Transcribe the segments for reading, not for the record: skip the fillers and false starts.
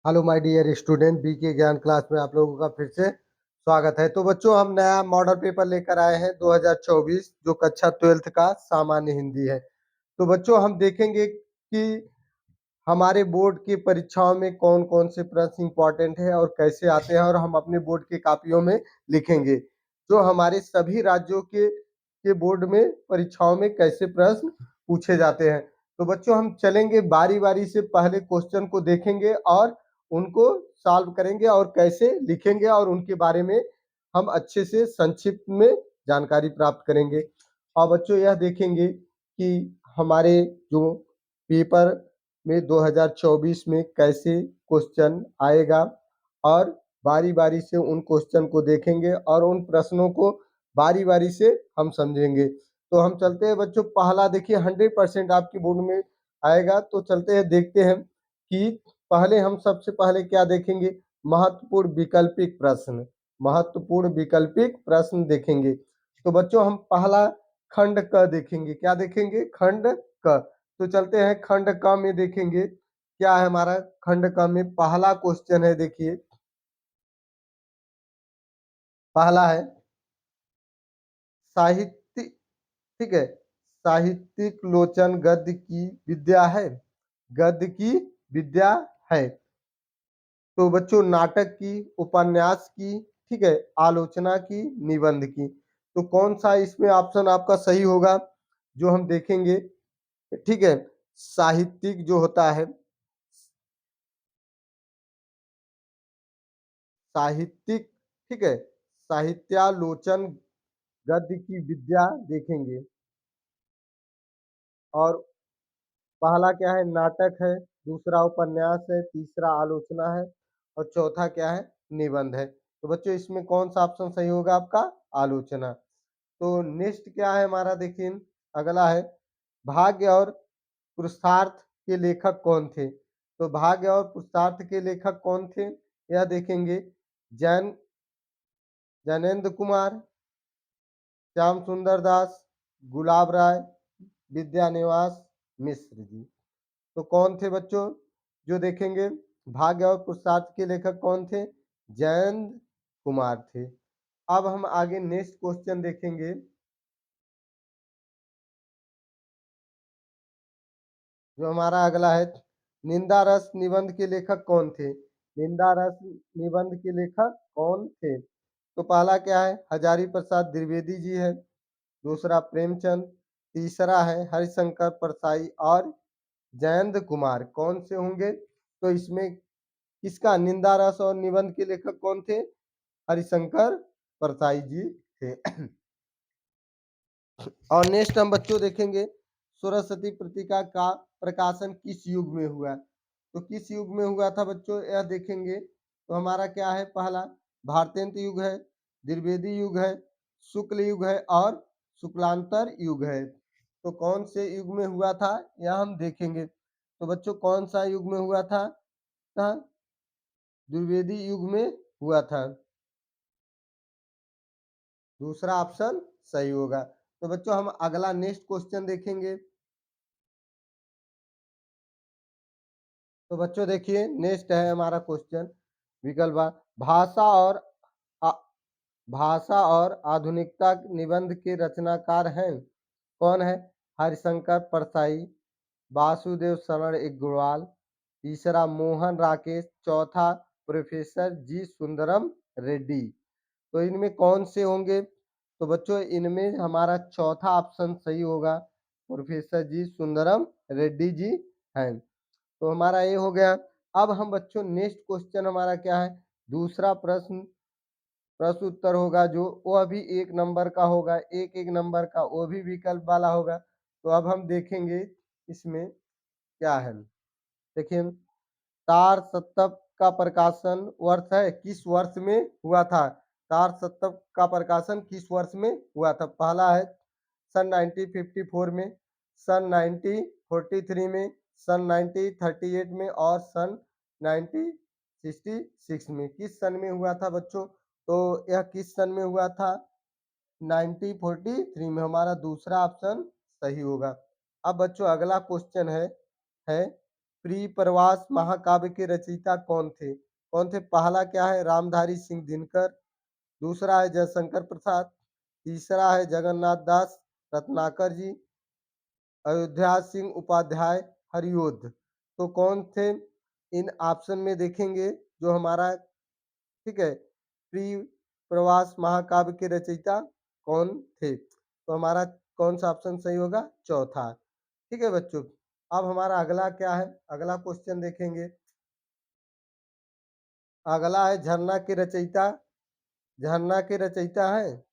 Hello my dear student, B K Gyan class में आप लोगों का फिर से स्वागत है। तो बच्चों, हम नया मॉडल पेपर लेकर आए हैं 2024, जो कक्षा 12th का सामान्य हिंदी है। तो बच्चों, हम देखेंगे कि हमारे बोर्ड की परीक्षाओं में कौन कौन से प्रश्न इंपॉर्टेंट है और कैसे आते हैं, और हम अपने बोर्ड की कापियों में लिखेंगे जो हमारे सभी राज्यों के बोर्ड में परीक्षाओं में कैसे प्रश्न पूछे जाते हैं। तो बच्चों, हम चलेंगे बारी बारी से, पहले क्वेश्चन को देखेंगे और उनको सॉल्व करेंगे और कैसे लिखेंगे, और उनके बारे में हम अच्छे से संक्षिप्त में जानकारी प्राप्त करेंगे। और बच्चों, यह देखेंगे कि हमारे जो पेपर में 2024 में कैसे क्वेश्चन आएगा, और बारी-बारी से उन क्वेश्चन को देखेंगे और उन प्रश्नों को बारी-बारी से हम समझेंगे। तो हम चलते हैं बच्चों, पहला देखिए 100% आपके बोर्ड में आएगा। तो चलते हैं, देखते हैं कि पहले हम सबसे पहले क्या देखेंगे, महत्वपूर्ण वैकल्पिक प्रश्न। महत्वपूर्ण वैकल्पिक प्रश्न देखेंगे। तो बच्चों, हम पहला खंड क देखेंगे। क्या देखेंगे? खंड क। तो चलते हैं खंड क में, देखेंगे क्या है हमारा खंड क में। पहला क्वेश्चन है, देखिए पहला है साहित्य, ठीक है, साहित्यिक लोचन गद्य की विद्या है। गद्य की विद्या है। तो बच्चों, नाटक की, उपन्यास की, ठीक है, आलोचना की, निबंध की। तो कौन सा इसमें ऑप्शन आपका सही होगा, जो हम देखेंगे। ठीक है, साहित्यिक जो होता है, साहित्यिक, ठीक है, साहित्यालोचन गद्य की विद्या देखेंगे। और पहला क्या है? नाटक है। दूसरा उपन्यास है। तीसरा आलोचना है। और चौथा क्या है? निबंध है। तो बच्चों, इसमें कौन सा ऑप्शन सही होगा आपका? आलोचना। तो नेक्स्ट क्या है हमारा, देखिए अगला है भाग्य और पुरुषार्थ के लेखक कौन थे। तो भाग्य और पुरुषार्थ के लेखक कौन थे, यह देखेंगे। जैन जैनेन्द्र कुमार, श्याम सुंदर दास, गुलाब राय, विद्यानिवास मिश्र जी। तो कौन थे बच्चों, जो देखेंगे भाग्य और पुरुषार्थ के लेखक कौन थे? जयंत कुमार थे। अब हम आगे नेक्स्ट क्वेश्चन देखेंगे, जो हमारा अगला है निंदा रस निबंध के लेखक कौन थे। निंदा रस निबंध के लेखक कौन थे? तो पहला क्या है? हजारी प्रसाद द्विवेदी जी है। दूसरा प्रेमचंद। तीसरा है हरिशंकर परसाई, और जयंत कुमार। कौन से होंगे? तो इसमें किसका निंदा रस और निबंध के लेखक कौन थे? हरिशंकर परसाई जी थे। और नेक्स्ट हम बच्चों देखेंगे सरस्वती पत्रिका का प्रकाशन किस युग में हुआ। तो किस युग में हुआ था बच्चों, यह देखेंगे। तो हमारा क्या है? पहला भारतेंद्र युग है, द्विवेदी युग है, शुक्ल युग है, और शुक्लांतर युग है। तो कौन से युग में हुआ था, यह हम देखेंगे। तो बच्चों, कौन सा युग में हुआ था? द्विवेदी युग में हुआ था। दूसरा ऑप्शन सही होगा। तो बच्चों, हम अगला नेक्स्ट क्वेश्चन देखेंगे। तो बच्चों देखिए, नेक्स्ट है हमारा क्वेश्चन विकल्प आ, भाषा और आ, भाषा और आधुनिकता निबंध के रचनाकार हैं। कौन है? हरिशंकर परसाई, वासुदेव शरण इग्रवाल, तीसरा मोहन राकेश, चौथा प्रोफेसर जी सुंदरम रेड्डी। तो इनमें कौन से होंगे? तो बच्चों, इनमें हमारा चौथा ऑप्शन सही होगा, प्रोफेसर जी सुंदरम रेड्डी जी हैं। तो हमारा ये हो गया। अब हम बच्चों नेक्स्ट क्वेश्चन हमारा क्या है? दूसरा प्रश्न, प्रश्न उत्तर होगा, जो वह भी 1 नंबर का होगा। एक नंबर का, वो भी विकल्प वाला होगा। तो अब हम देखेंगे इसमें क्या है। देखिए, तार सत्तव का प्रकाशन वर्ष है, किस वर्ष में हुआ था? तार सत्तव का प्रकाशन किस वर्ष में हुआ था? पहला है सन 1954 में, सन 1943 में, सन 1938 में, और सन 1966 में। किस सन में हुआ था बच्चों? तो यह किस सन में हुआ था? 1943 में। हमारा दूसरा ऑप्शन सही होगा। अब बच्चों, अगला क्वेश्चन है प्रिय प्रवास महाकाव्य के रचयिता कौन थे? कौन थे? पहला क्या है? रामधारी सिंह दिनकर, दूसरा है जयशंकर प्रसाद, तीसरा है जगन्नाथ दास रत्नाकर जी, अयोध्या सिंह उपाध्याय, हरिओध। तो कौन थे? इन ऑप्शन में देखेंगे जो हमारा, ठीक है, प्रिय प्रवास महाकाव्य के रचयिता कौन थे? तो हमारा कौन सा ऑप्शन सही होगा? चौथा। ठीक है बच्चों, अब हमारा अगला क्या है? अगला क्वेश्चन देखेंगे। अगला है झरना के रचयिता। झरना के रचयिता है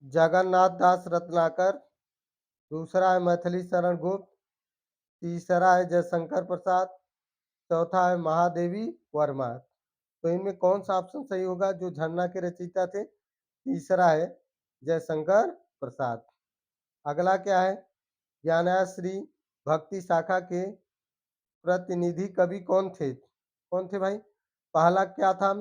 जगन्नाथ दास रत्नाकर, दूसरा है मैथिली शरण गुप्त, तीसरा है जयशंकर प्रसाद, चौथा है महादेवी वर्मा। तो इनमें कौन सा ऑप्शन सही होगा जो झरना के रचयिता थे? तीसरा है जयशंकर प्रसाद। अगला क्या है? ज्ञानाश्री भक्ति शाखा के प्रतिनिधि कवि कौन थे? कौन थे भाई? पहला क्या था?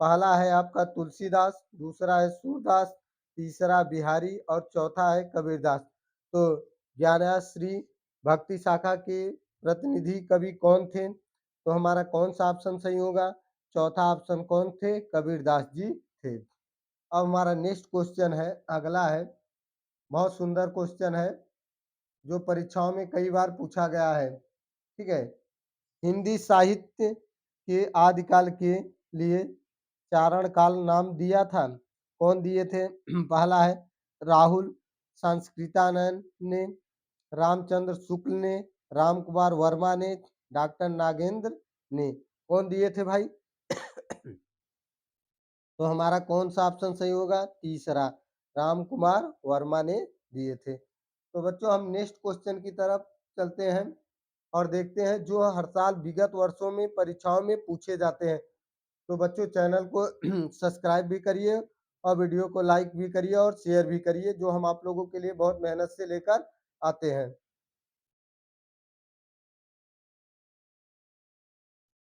पहला है आपका तुलसीदास, दूसरा है सूरदास, तीसरा बिहारी और चौथा है कबीरदास। तो ज्ञानाश्री भक्ति शाखा के प्रतिनिधि कवि कौन थे? तो हमारा कौन सा ऑप्शन सही होगा? चौथा ऑप्शन कौन थे? कबीरदास जी थे। अब हमारा नेक्स्ट क्वेश्चन है, अगला है, बहुत सुंदर क्वेश्चन है जो परीक्षाओं में कई बार पूछा गया है। ठीक है, हिंदी साहित्य के आदिकाल के लिए चारण काल नाम दिया था, कौन दिए थे? पहला है राहुल संस्कृतानंद ने, रामचंद्र शुक्ल ने, राम कुमार वर्मा ने, डॉक्टर नागेंद्र ने। कौन दिए थे भाई? तो हमारा कौन सा ऑप्शन सही होगा? तीसरा, राम कुमार वर्मा ने दिए थे। तो बच्चों हम नेक्स्ट क्वेश्चन की तरफ चलते हैं और देखते हैं जो हर साल विगत वर्षों में परीक्षाओं में पूछे जाते हैं। तो बच्चों चैनल को सब्सक्राइब भी करिए और वीडियो को लाइक भी करिए और शेयर भी करिए, जो हम आप लोगों के लिए बहुत मेहनत से लेकर आते हैं।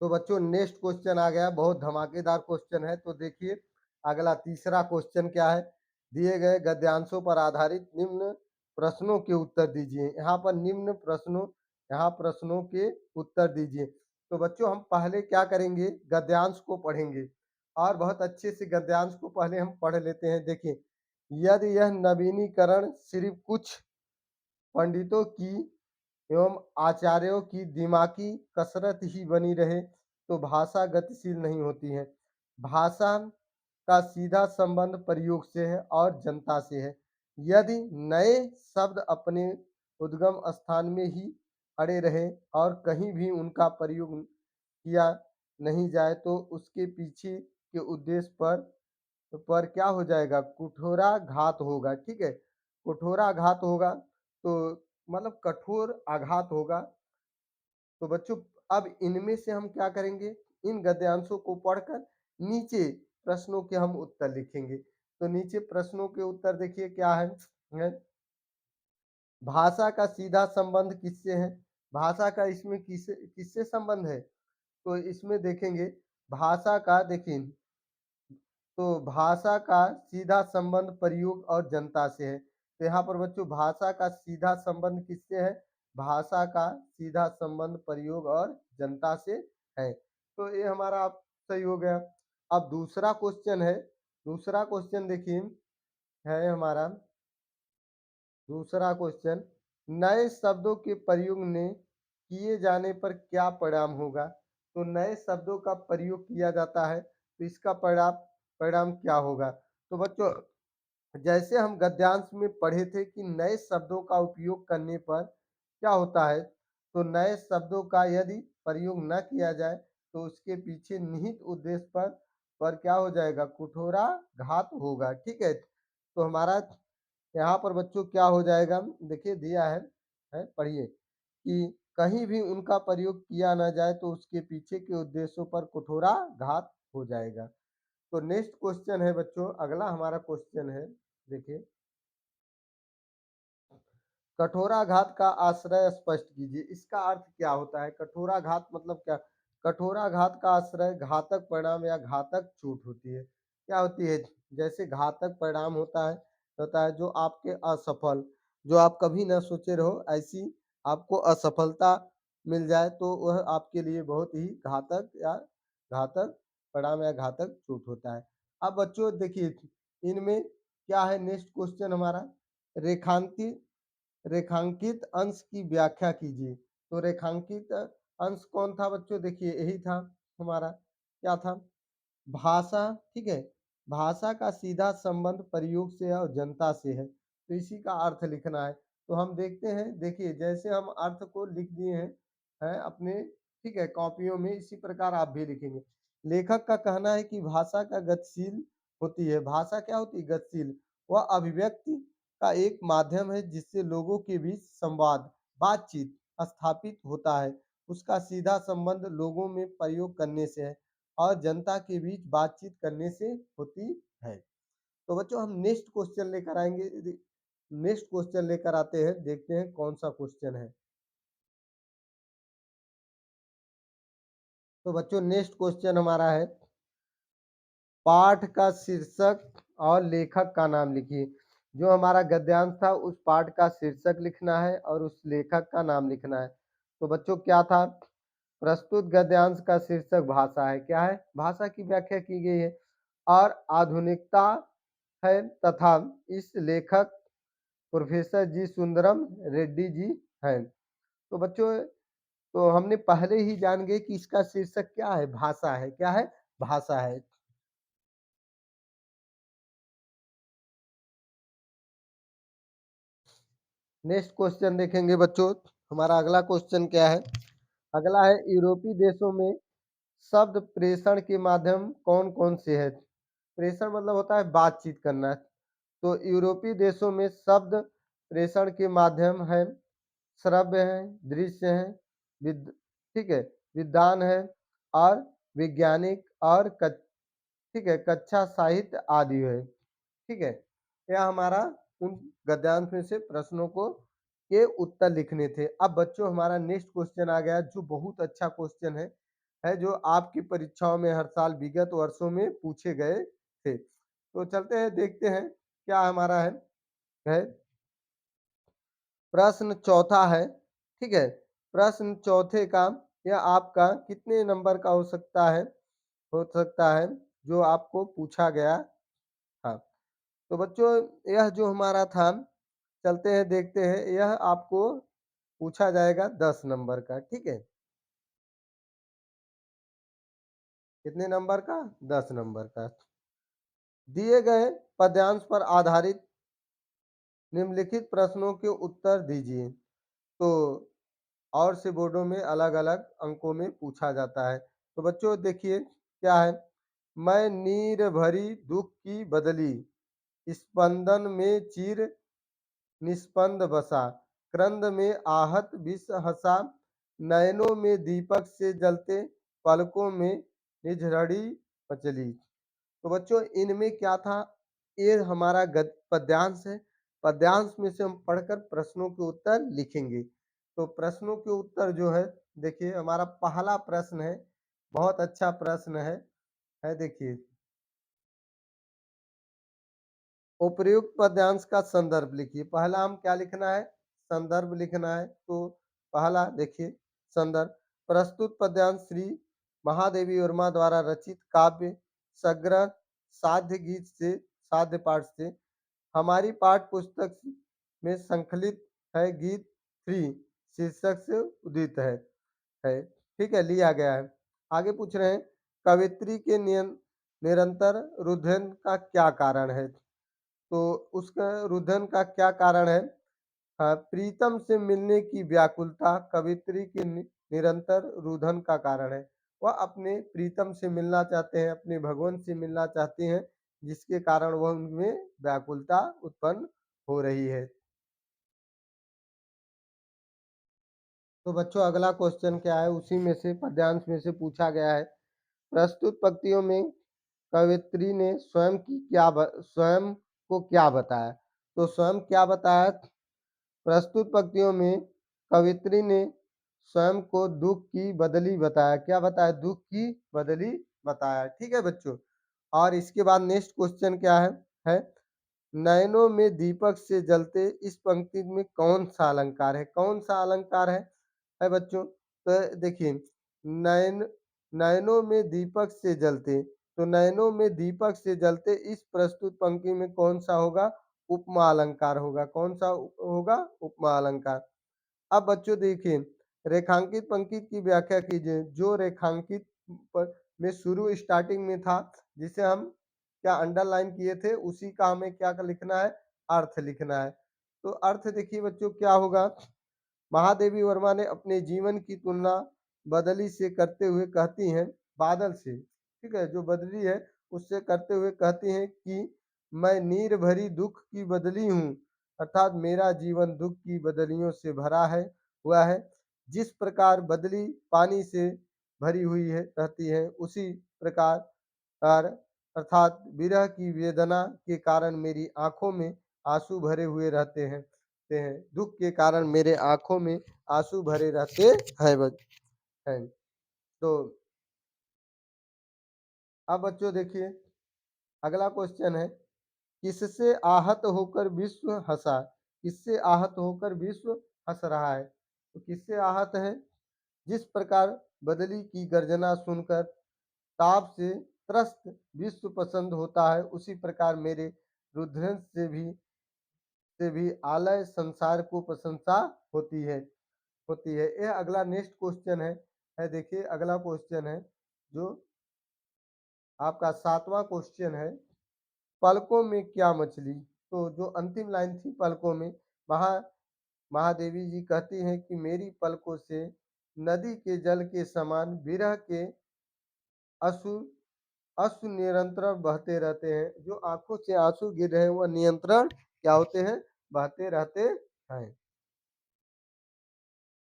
तो बच्चों नेक्स्ट क्वेश्चन आ गया, बहुत धमाकेदार क्वेश्चन है। तो देखिए अगला तीसरा क्वेश्चन क्या है? दिए गए गद्यांशों पर आधारित निम्न प्रश्नों के उत्तर दीजिए। यहाँ पर निम्न प्रश्नों, यहाँ प्रश्नों के उत्तर दीजिए। तो बच्चों हम पहले क्या करेंगे? गद्यांश को पढ़ेंगे और बहुत अच्छे से गद्यांश को पहले हम पढ़ लेते हैं। देखिए, यदि यह नवीनीकरण सिर्फ कुछ पंडितों की एवं आचार्यों की दिमागी कसरत ही बनी रहे तो भाषा गतिशील नहीं होती है। भाषा का सीधा संबंध प्रयोग से है और जनता से है। यदि नए शब्द अपने उद्गम स्थान में ही अड़े रहे और कहीं भी उनका प्रयोग किया नहीं जाए तो उसके पीछे के उद्देश्य पर क्या हो जाएगा? कुठोराघात होगा। ठीक है, कुठोराघात होगा तो मतलब कठोर आघात होगा। तो बच्चों अब इनमें से हम क्या करेंगे? इन गद्यांशों को पढ़कर नीचे प्रश्नों के हम उत्तर लिखेंगे। तो नीचे प्रश्नों के उत्तर देखिए क्या है? भाषा का सीधा संबंध किससे है? भाषा का इसमें किससे किससे संबंध है? तो इसमें देखेंगे भाषा का, देखिए तो भाषा का सीधा संबंध प्रयोग और जनता से है। तो यहाँ पर बच्चों भाषा का सीधा संबंध किससे है? भाषा का सीधा संबंध प्रयोग और जनता से है। तो ये हमारा आप सही हो गया। अब दूसरा क्वेश्चन है, दूसरा क्वेश्चन देखिए है हमारा दूसरा क्वेश्चन, नए शब्दों के प्रयोग ने किए जाने पर क्या परिणाम होगा? तो नए शब्दों का प्रयोग किया जाता है तो इसका परिणाम परिणाम क्या होगा? तो बच्चों जैसे हम गद्यांश में पढ़े थे कि नए शब्दों का उपयोग करने पर क्या होता है? तो नए शब्दों का यदि प्रयोग न किया जाए तो उसके पीछे निहित उद्देश्य पर क्या हो जाएगा? कुठोराघात होगा। ठीक है, तो हमारा यहाँ पर बच्चों क्या हो जाएगा? देखिए दिया है पढ़िए कि कहीं भी उनका प्रयोग किया ना जाए तो उसके पीछे के उद्देश्यों पर कुठोराघात हो जाएगा। तो नेक्स्ट क्वेश्चन है बच्चों, अगला हमारा क्वेश्चन है, देखिए कठोराघात का आश्रय स्पष्ट कीजिए। इसका अर्थ क्या होता है? कठोराघात मतलब क्या? कठोराघात का आश्रय घातक परिणाम या घातक चोट होती है। क्या होती है? जैसे घातक परिणाम होता है जो आपके असफल, जो आप कभी न सोचे रहो ऐसी आपको असफलता मिल जाए तो वह आपके लिए बहुत ही घातक परिणाम या घातक चोट होता है। अब बच्चों देखिए इनमें क्या है नेक्स्ट क्वेश्चन हमारा रेखांकित रेखांकित अंश की व्याख्या कीजिए। तो रेखांकित अंश कौन था बच्चों? देखिए यही था हमारा क्या था? भाषा, ठीक है? भाषा का सीधा संबंध प्रयोग से और जनता से है, तो इसी का अर्थ लिखना है। तो हम देखते हैं, देखिए जैसे हम अर्थ को लिख दिए हैं अपने, ठीक है, कॉपियों में, इसी प्रकार आप भी लिखेंगे। लेखक का कहना है कि भाषा का गतिशील होती है। भाषा क्या होती है? गतिशील। वह अभिव्यक्ति का एक माध्यम है जिससे लोगों के बीच संवाद, बातचीत स्थापित होता है। उसका सीधा संबंध लोगों में प्रयोग करने से है और जनता के बीच बातचीत करने से होती है। तो बच्चों हम नेक्स्ट क्वेश्चन लेकर आएंगे। नेक्स्ट क्वेश्चन लेकर आते हैं, देखते हैं कौन सा क्वेश्चन है। तो बच्चों नेक्स्ट क्वेश्चन हमारा है पाठ का शीर्षक और लेखक का नाम लिखिए। जो हमारा गद्यांश था उस पाठ का शीर्षक लिखना है और उस लेखक का नाम लिखना है। तो बच्चों क्या था? प्रस्तुत गद्यांश का शीर्षक भाषा है। क्या है? भाषा की व्याख्या की गई है और आधुनिकता है तथा इस लेखक प्रोफेसर जी सुंदरम रेड्डी जी हैं। तो बच्चों तो हमने पहले ही जान गए कि इसका शीर्षक क्या है? भाषा है। क्या है? भाषा है। नेक्स्ट क्वेश्चन देखेंगे बच्चों। हमारा अगला क्वेश्चन क्या है? अगला है यूरोपीय देशों में शब्द प्रेषण के माध्यम कौन कौन से है? प्रेषण मतलब होता है बातचीत करना। तो यूरोपीय देशों में शब्द प्रेषण के माध्यम है श्रव्य है, दृश्य है, ठीक है, विद्वान है और वैज्ञानिक और ठीक है, कक्षा साहित्य आदि है। ठीक है, यह हमारा उन गद्यांश में से प्रश्नों को के उत्तर लिखने थे। अब बच्चों हमारा नेक्स्ट क्वेश्चन आ गया जो बहुत अच्छा क्वेश्चन है जो आपकी परीक्षाओं में हर साल विगत वर्षों में पूछे गए थे। तो चलते हैं देखते हैं क्या हमारा है प्रश्न चौथा है। ठीक है, प्रश्न चौथे का यह आपका कितने नंबर का हो सकता है जो आपको पूछा गया था। तो बच्चों यह जो हमारा था चलते हैं देखते हैं, यह आपको पूछा जाएगा 10 नंबर का। ठीक है, कितने नंबर का? 10 नंबर का। दिए गए पद्यांश पर आधारित निम्नलिखित प्रश्नों के उत्तर दीजिए। तो और से बोर्डों में अलग अलग अंकों में पूछा जाता है। तो बच्चों देखिए क्या है, मैं नीर भरी दुख की बदली स्पंदन में चीर निस्पंद बसा क्रंद में आहत विष हंसा नयनों में दीपक से जलते पलकों में निझरड़ी मचली। तो बच्चों इनमें क्या था? ये हमारा पद्यांश है। पद्यांश में से हम पढ़कर प्रश्नों के उत्तर लिखेंगे। तो प्रश्नों के उत्तर जो है देखिए हमारा पहला प्रश्न है, बहुत अच्छा प्रश्न है देखिए, उपर्युक्त पद्यांश का संदर्भ लिखिए। पहला हम क्या लिखना है? संदर्भ लिखना है। तो पहला देखिए संदर्भ, प्रस्तुत पद्यांश श्री महादेवी वर्मा द्वारा रचित काव्य संग्रह साध्य गीत से साध्य पाठ से हमारी पाठ पुस्तक में संकलित है, गीत 3 शीर्षक से उदित है। ठीक है, लिया गया है। आगे पूछ रहे हैं कवित्री के निरंतर रुदन का क्या कारण है? तो उसका रुदन का क्या कारण है? हाँ, प्रीतम से मिलने की व्याकुलता कवित्री के निरंतर रुदन का कारण है। वह अपने प्रीतम से मिलना चाहते हैं, अपने भगवान से मिलना चाहते हैं, जिसके कारण वह उनमें व्याकुलता उत्पन्न हो रही है। तो बच्चों अगला क्वेश्चन क्या है? उसी में से पद्यांश में से पूछा गया है, प्रस्तुत पंक्तियों में कवित्री ने स्वयं को क्या बताया? तो स्वयं क्या बताया? प्रस्तुत पंक्तियों में कवित्री ने स्वयं को दुख की बदली बताया। क्या बताया? दुख की बदली बताया। ठीक है बच्चों, और इसके बाद नेक्स्ट क्वेश्चन क्या है नयनों में दीपक से जलते, इस पंक्ति में कौन सा अलंकार है? कौन सा अलंकार है बच्चों? तो देखिए, नयन नयनों में दीपक से जलते, तो नयनों में दीपक से जलते इस प्रस्तुत पंक्ति में कौन सा होगा? उपमा अलंकार होगा। कौन सा होगा? उपमा अलंकार। अब बच्चों देखिए, रेखांकित पंक्ति की व्याख्या कीजिए। जो रेखांकित में शुरू स्टार्टिंग में था, जिसे हम क्या अंडरलाइन किए थे, उसी का हमें क्या लिखना है? अर्थ लिखना है। तो अर्थ देखिए बच्चों क्या होगा? महादेवी वर्मा ने अपने जीवन की तुलना बदली से करते हुए कहती हैं, बादल से, ठीक है, जो बदली है उससे करते हुए कहती हैं कि मैं नीर भरी दुख की बदली हूँ, अर्थात मेरा जीवन दुख की बदलियों से भरा है हुआ है। जिस प्रकार बदली पानी से भरी हुई है रहती है, उसी प्रकार अर्थात विरह की वेदना के कारण मेरी आंखों में आंसू भरे हुए रहते हैं। दुख के कारण मेरे आंखों में आंसू भरे रहते हैं। तो अब बच्चों देखिए, अगला क्वेश्चन है, किससे आहत होकर विश्व हंसा? किससे आहत होकर विश्व हंस रहा है? तो किससे आहत है? जिस प्रकार बदली की गर्जना सुनकर ताप से त्रस्त विश्व पसंद होता है, उसी प्रकार मेरे रुद्रंश से भी आलय संसार को प्रशंसा होती है। यह अगला नेक्स्ट क्वेश्चन है देखिए, अगला क्वेश्चन है जो आपका 7वां क्वेश्चन है, पलकों में क्या मछली? तो जो अंतिम लाइन थी पलकों में, महा महादेवी जी कहती हैं कि मेरी पलकों से नदी के जल के समान विरह के अश्रु अश्रु निरंतर बहते रहते हैं। जो आंखों से आंसू गिर रहे हैं वह नियंत्रण क्या होते हैं? बहते रहते हैं।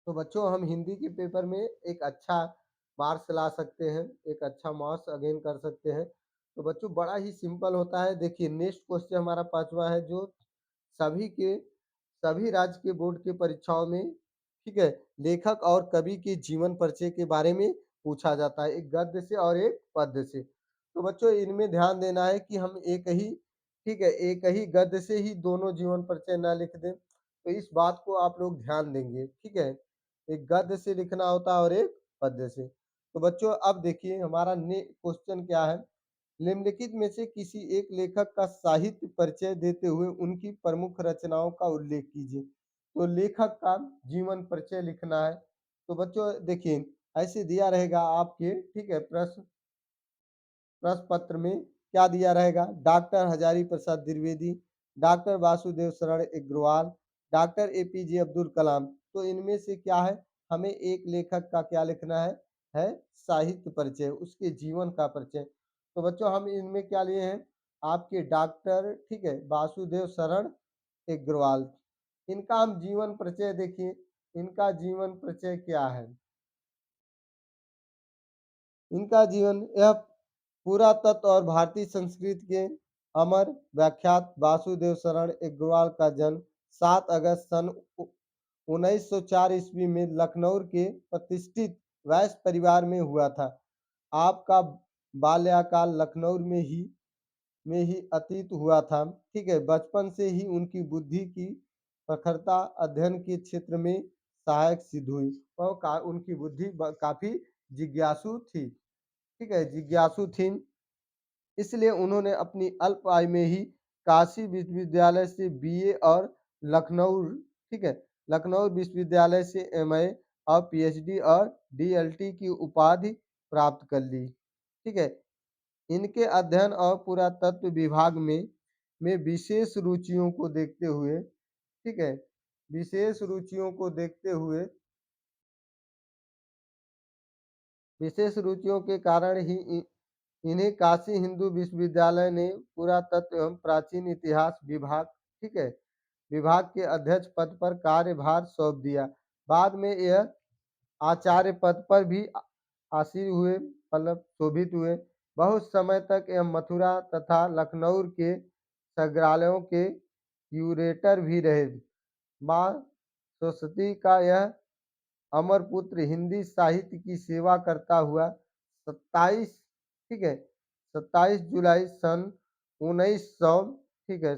तो बच्चों हम हिंदी के पेपर में एक अच्छा मार्क्स ला सकते हैं, एक अच्छा मार्क्स अगेन कर सकते हैं। तो बच्चों बड़ा ही सिंपल होता है। देखिए नेक्स्ट क्वेश्चन हमारा 5वां है, जो सभी के सभी राज्य के बोर्ड की परीक्षाओं में, ठीक है, लेखक और कवि के जीवन परिचय के बारे में पूछा जाता है, एक गद्य से और एक पद्य से। तो बच्चों इनमें ध्यान देना है कि हम एक ही, ठीक है, एक ही गद्य से ही दोनों जीवन परिचय ना लिख दें। तो इस बात को आप लोग ध्यान देंगे, ठीक है। एक गद्य से लिखना होता है और एक पद्य से। तो बच्चों अब देखिए हमारा क्वेश्चन क्या है, निम्नलिखित में से किसी एक लेखक का साहित्य परिचय देते हुए उनकी प्रमुख रचनाओं का उल्लेख कीजिए। तो लेखक का जीवन परिचय लिखना है। तो बच्चों देखिए ऐसे दिया रहेगा आपके, ठीक है, प्रश्न पत्र में क्या दिया रहेगा? डॉक्टर हजारी प्रसाद द्विवेदी, डॉक्टर वासुदेव शरण अग्रवाल, डॉक्टर एपीजे अब्दुल कलाम। तो इनमें से क्या है? हमें एक लेखक का क्या लिखना है साहित्य परिचय, उसके जीवन का परिचय। तो बच्चों हम इनमें क्या लिए हैं? आपके डॉक्टर, ठीक है, वासुदेव शरण अग्रवाल। इनका हम जीवन परिचय देखिए, इनका जीवन परिचय क्या है? इनका जीवन, यह पुरातत्व और भारतीय संस्कृति के अमर व्याख्यात वासुदेव शरण अग्रवाल का जन्म 7 अगस्त सन 1904 ईस्वी में लखनऊ के प्रतिष्ठित वैश्य परिवार में हुआ था। आपका बाल्यकाल लखनऊ में ही अतीत हुआ था, ठीक है। बचपन से ही उनकी बुद्धि की प्रखरता अध्ययन के क्षेत्र में सहायक सिद्ध हुई और उनकी बुद्धि काफी जिज्ञासु थी, ठीक है, जिज्ञासु थी। इसलिए उन्होंने अपनी अल्प आयु में ही काशी विश्वविद्यालय से बीए और लखनऊ, ठीक है, लखनऊ विश्वविद्यालय से एमए और पीएचडी और डीएलटी की उपाधि प्राप्त कर ली, ठीक है। इनके अध्ययन और पुरातत्व विभाग में ठीक है, विशेष रुचियों को देखते हुए विशेष रुचियों के कारण ही इन्हें काशी हिंदू विश्वविद्यालय ने पुरातत्व एवं प्राचीन इतिहास विभाग, ठीक है, विभाग के अध्यक्ष पद पर कार्यभार सौंप दिया। बाद में यह आचार्य पद पर भी आसीन हुए, मतलब शोभित हुए। बहुत समय तक यह मथुरा तथा लखनऊ के संग्रहालयों के क्यूरेटर भी रहे। माँ सरस्वती का यह अमर पुत्र हिंदी साहित्य की सेवा करता हुआ 27, ठीक है, 27 जुलाई सन 1900 ठीक है,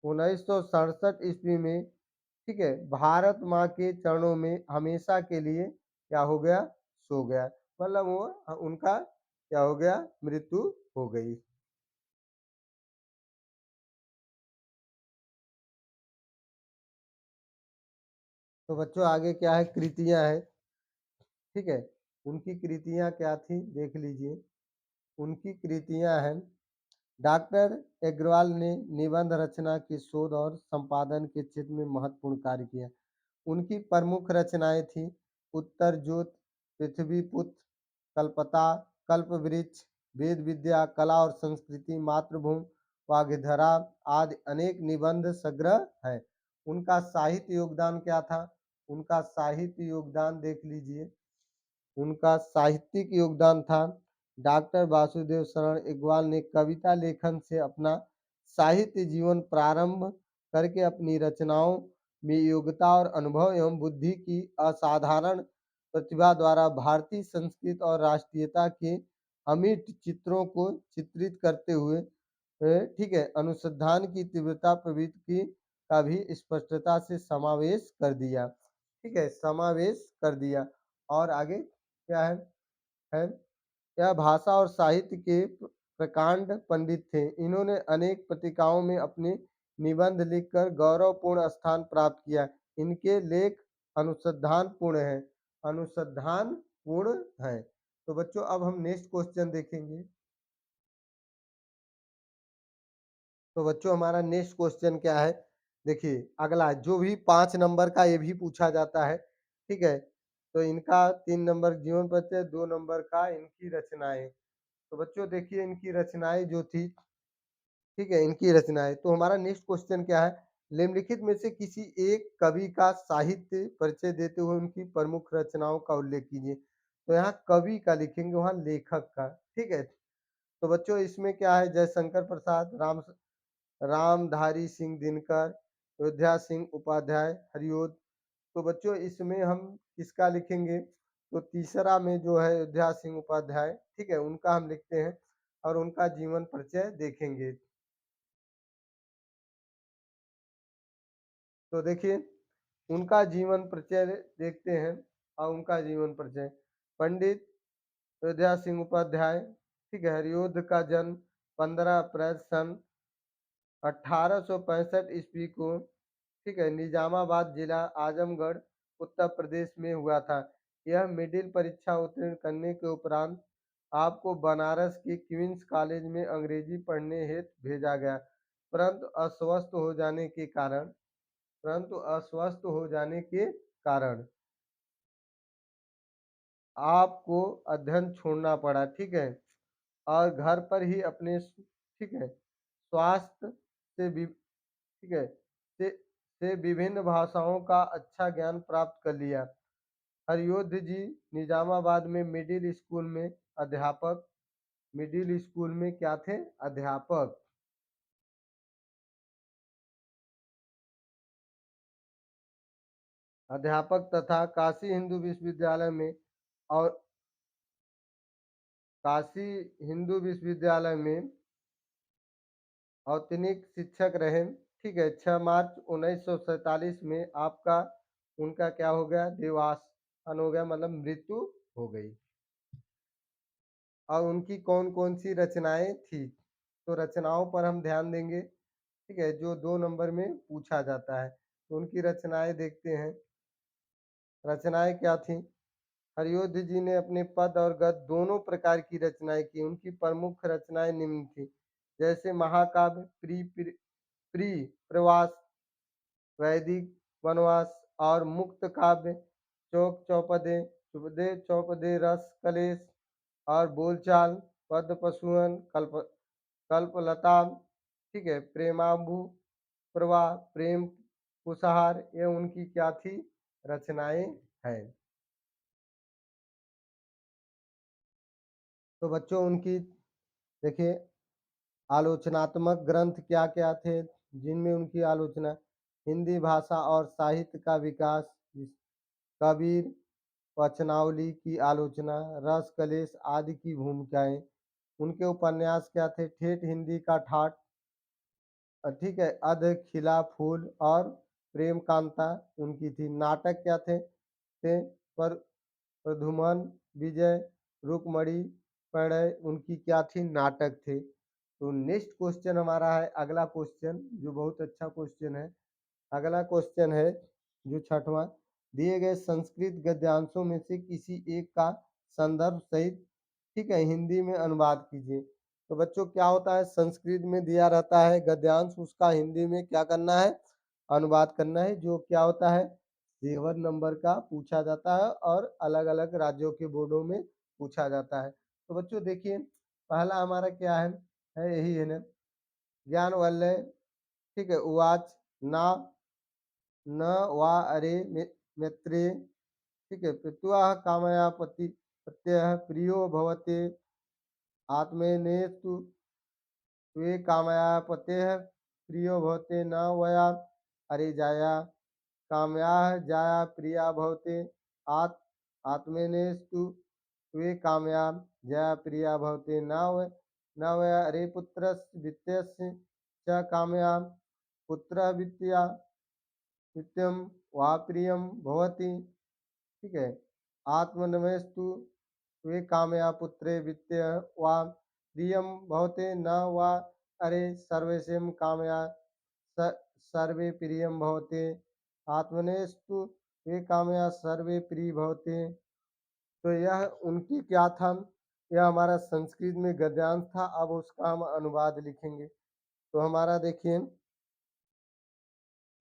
1967 ईस्वी में, ठीक है, भारत माँ के चरणों में हमेशा के लिए क्या हो गया? सो गया। मतलब वो उनका क्या हो गया? मृत्यु हो गई। तो बच्चों आगे क्या है? कृतियां है, ठीक है। उनकी कृतियां क्या थी? देख लीजिए। उनकी कृतियां हैं, डॉक्टर अग्रवाल ने निबंध रचना की शोध और संपादन के क्षेत्र में महत्वपूर्ण कार्य किया। उनकी प्रमुख रचनाएं थी उत्तर ज्योत, पृथ्वी पुत्र, कल्पता, कल्पवृक्ष, वेद विद्या, कला और संस्कृति, मातृभूमि, वाग्धरा आदि अनेक निबंध संग्रह हैं। उनका साहित्य योगदान क्या था? उनका साहित्य योगदान देख लीजिए। उनका साहित्यिक योगदान था, डॉक्टर वासुदेव शरण अग्रवाल ने कविता लेखन से अपना साहित्य जीवन प्रारंभ करके अपनी रचनाओं में योग्यता और अनुभव एवं बुद्धि की असाधारण प्रतिभा द्वारा भारतीय संस्कृति और राष्ट्रीयता के अमिट चित्रों को चित्रित करते हुए ठीक है, अनुसंधान की तीव्रता प्रवृत्ति का भी स्पष्टता से समावेश कर दिया। ठीक है, समावेश कर दिया। और आगे क्या है? यह भाषा और साहित्य के प्रकांड पंडित थे। इन्होंने अनेक पत्रिकाओं में अपने निबंध लिखकर गौरवपूर्ण स्थान प्राप्त किया। इनके लेख अनुसंधान पूर्ण है, अनुसंधान पूर्ण है। तो बच्चों अब हम नेक्स्ट क्वेश्चन देखेंगे। तो बच्चों हमारा नेक्स्ट क्वेश्चन क्या है? देखिए, अगला जो भी 5 नंबर का ये भी पूछा जाता है, ठीक है। तो इनका 3 नंबर जीवन परिचय, 2 नंबर का इनकी रचनाएं। तो बच्चों देखिए इनकी रचनाएं जो थी, ठीक है, इनकी रचनाएं। तो हमारा नेक्स्ट क्वेश्चन क्या है? निम्नलिखित में से किसी एक कवि का साहित्य परिचय देते हुए उनकी प्रमुख रचनाओं का उल्लेख कीजिए। तो यहाँ कवि का लिखेंगे, वहाँ लेखक का, ठीक है। तो बच्चों इसमें क्या है? जयशंकर प्रसाद, रामधारी सिंह दिनकर, अयोध्या सिंह उपाध्याय, हरिओद। तो बच्चों इसमें हम किसका लिखेंगे? तो तीसरा में जो है अयोध्या सिंह उपाध्याय, ठीक है, उनका हम लिखते हैं और उनका जीवन परिचय देखेंगे। तो देखिए उनका जीवन परिचय देखते हैं और उनका जीवन परिचय। पंडित अयोध्या सिंह उपाध्याय, ठीक है, हरिओध का जन्म 15 अप्रैल सन 1865 ईस्वी को, ठीक है, निजामाबाद जिला आजमगढ़ उत्तर प्रदेश में हुआ था। यह मिडिल परीक्षा उत्तीर्ण करने के उपरांत आपको बनारस के क्वींस कॉलेज में अंग्रेजी पढ़ने हेतु भेजा गया, परंतु अस्वस्थ हो जाने के कारण आपको अध्ययन छोड़ना पड़ा, ठीक है। और घर पर ही अपने ठीक है स्वास्थ्य से भी, ठीक है, से विभिन्न भाषाओं का अच्छा ज्ञान प्राप्त कर लिया। हरिओध जी निजामाबाद में मिडिल स्कूल में क्या थे? अध्यापक। अध्यापक तथा और काशी हिंदू विश्वविद्यालय में औतनिक शिक्षक रहे, ठीक है। 6 मार्च 1947 में आपका उनका क्या हो गया? देवासन हो गया, मतलब मृत्यु हो गई। और उनकी कौन कौन सी रचनाएं थी? तो रचनाओं पर हम ध्यान देंगे, ठीक है, जो 2 नंबर में पूछा जाता है। तो उनकी रचनाएं देखते हैं। रचनाएं क्या थी? हरिओध जी ने अपने पद और गद्य दोनों प्रकार की रचनाएं की। उनकी प्रमुख रचनाएं निम्न थी, जैसे महाकाव्य, प्री प्रवास, वैदिक वनवास और मुक्त काव्य, चौक चौपदे, चुपदे चौपदे, रस कलेश और बोलचाल, पद्म पशुअन, कल्पलता, ठीक है, प्रेमाभु प्रवाह, प्रेम कुसहार, ये उनकी क्या थी? रचनाएं हैं। तो बच्चों उनकी देखिए आलोचनात्मक ग्रंथ क्या क्या थे जिनमें उनकी आलोचना? हिंदी भाषा और साहित्य का विकास, कबीर वचनावली की आलोचना, रस कलेश आदि की भूमिकाएं। उनके उपन्यास क्या थे? ठेठ हिंदी का ठाठ, ठीक है, अध, खिला, फूल और प्रेम कांता उनकी थी। नाटक क्या थे पर प्रद्युमन, विजय, रुक्मणी, प्रणय उनकी क्या थी, नाटक थे। तो नेक्स्ट क्वेश्चन हमारा है अगला क्वेश्चन जो बहुत अच्छा क्वेश्चन है। अगला क्वेश्चन है जो छठवां, दिए गए संस्कृत गद्यांशों में से किसी एक का संदर्भ सहित, ठीक है, हिंदी में अनुवाद कीजिए। तो बच्चों क्या होता है, संस्कृत में दिया रहता है गद्यांश, उसका हिंदी में क्या करना है, अनुवाद करना है, जो क्या होता है 7 नंबर का पूछा जाता है और अलग अलग राज्यों के बोर्डों में पूछा जाता है। तो बच्चों देखिए पहला हमारा क्या है यही है ना, ज्ञान वल्लय, ठीक है, उवाच ना न वा अरे मैत्रे, ठीक है, पित्वा कामया पति प्रत्यय प्रियो भवते आत्मेनेस्तु त्वे कामया पतेः प्रियो भवते न वया अरे जाया कामया जाया प्रिया भवते आत् आत्मेनेस्तु त्वे कामया जया प्रिया भवते न वया अरे पुत्रस्य वित्तस्य च कामया पुत्रः वित्तया नित्यं वा प्रियं भवति, ठीक है, आत्मनमेस्तु वे कामया पुत्रे वित्तय वा प्रियं भवते न वा अरे सर्वेषां कामया सर्वे प्रियं भवते आत्मनेस्तु वे कामया सर्वे प्रिय भवते। तो यह उनकी क्या था, यह हमारा संस्कृत में गद्यांश था। अब उसका हम अनुवाद लिखेंगे। तो हमारा देखिए,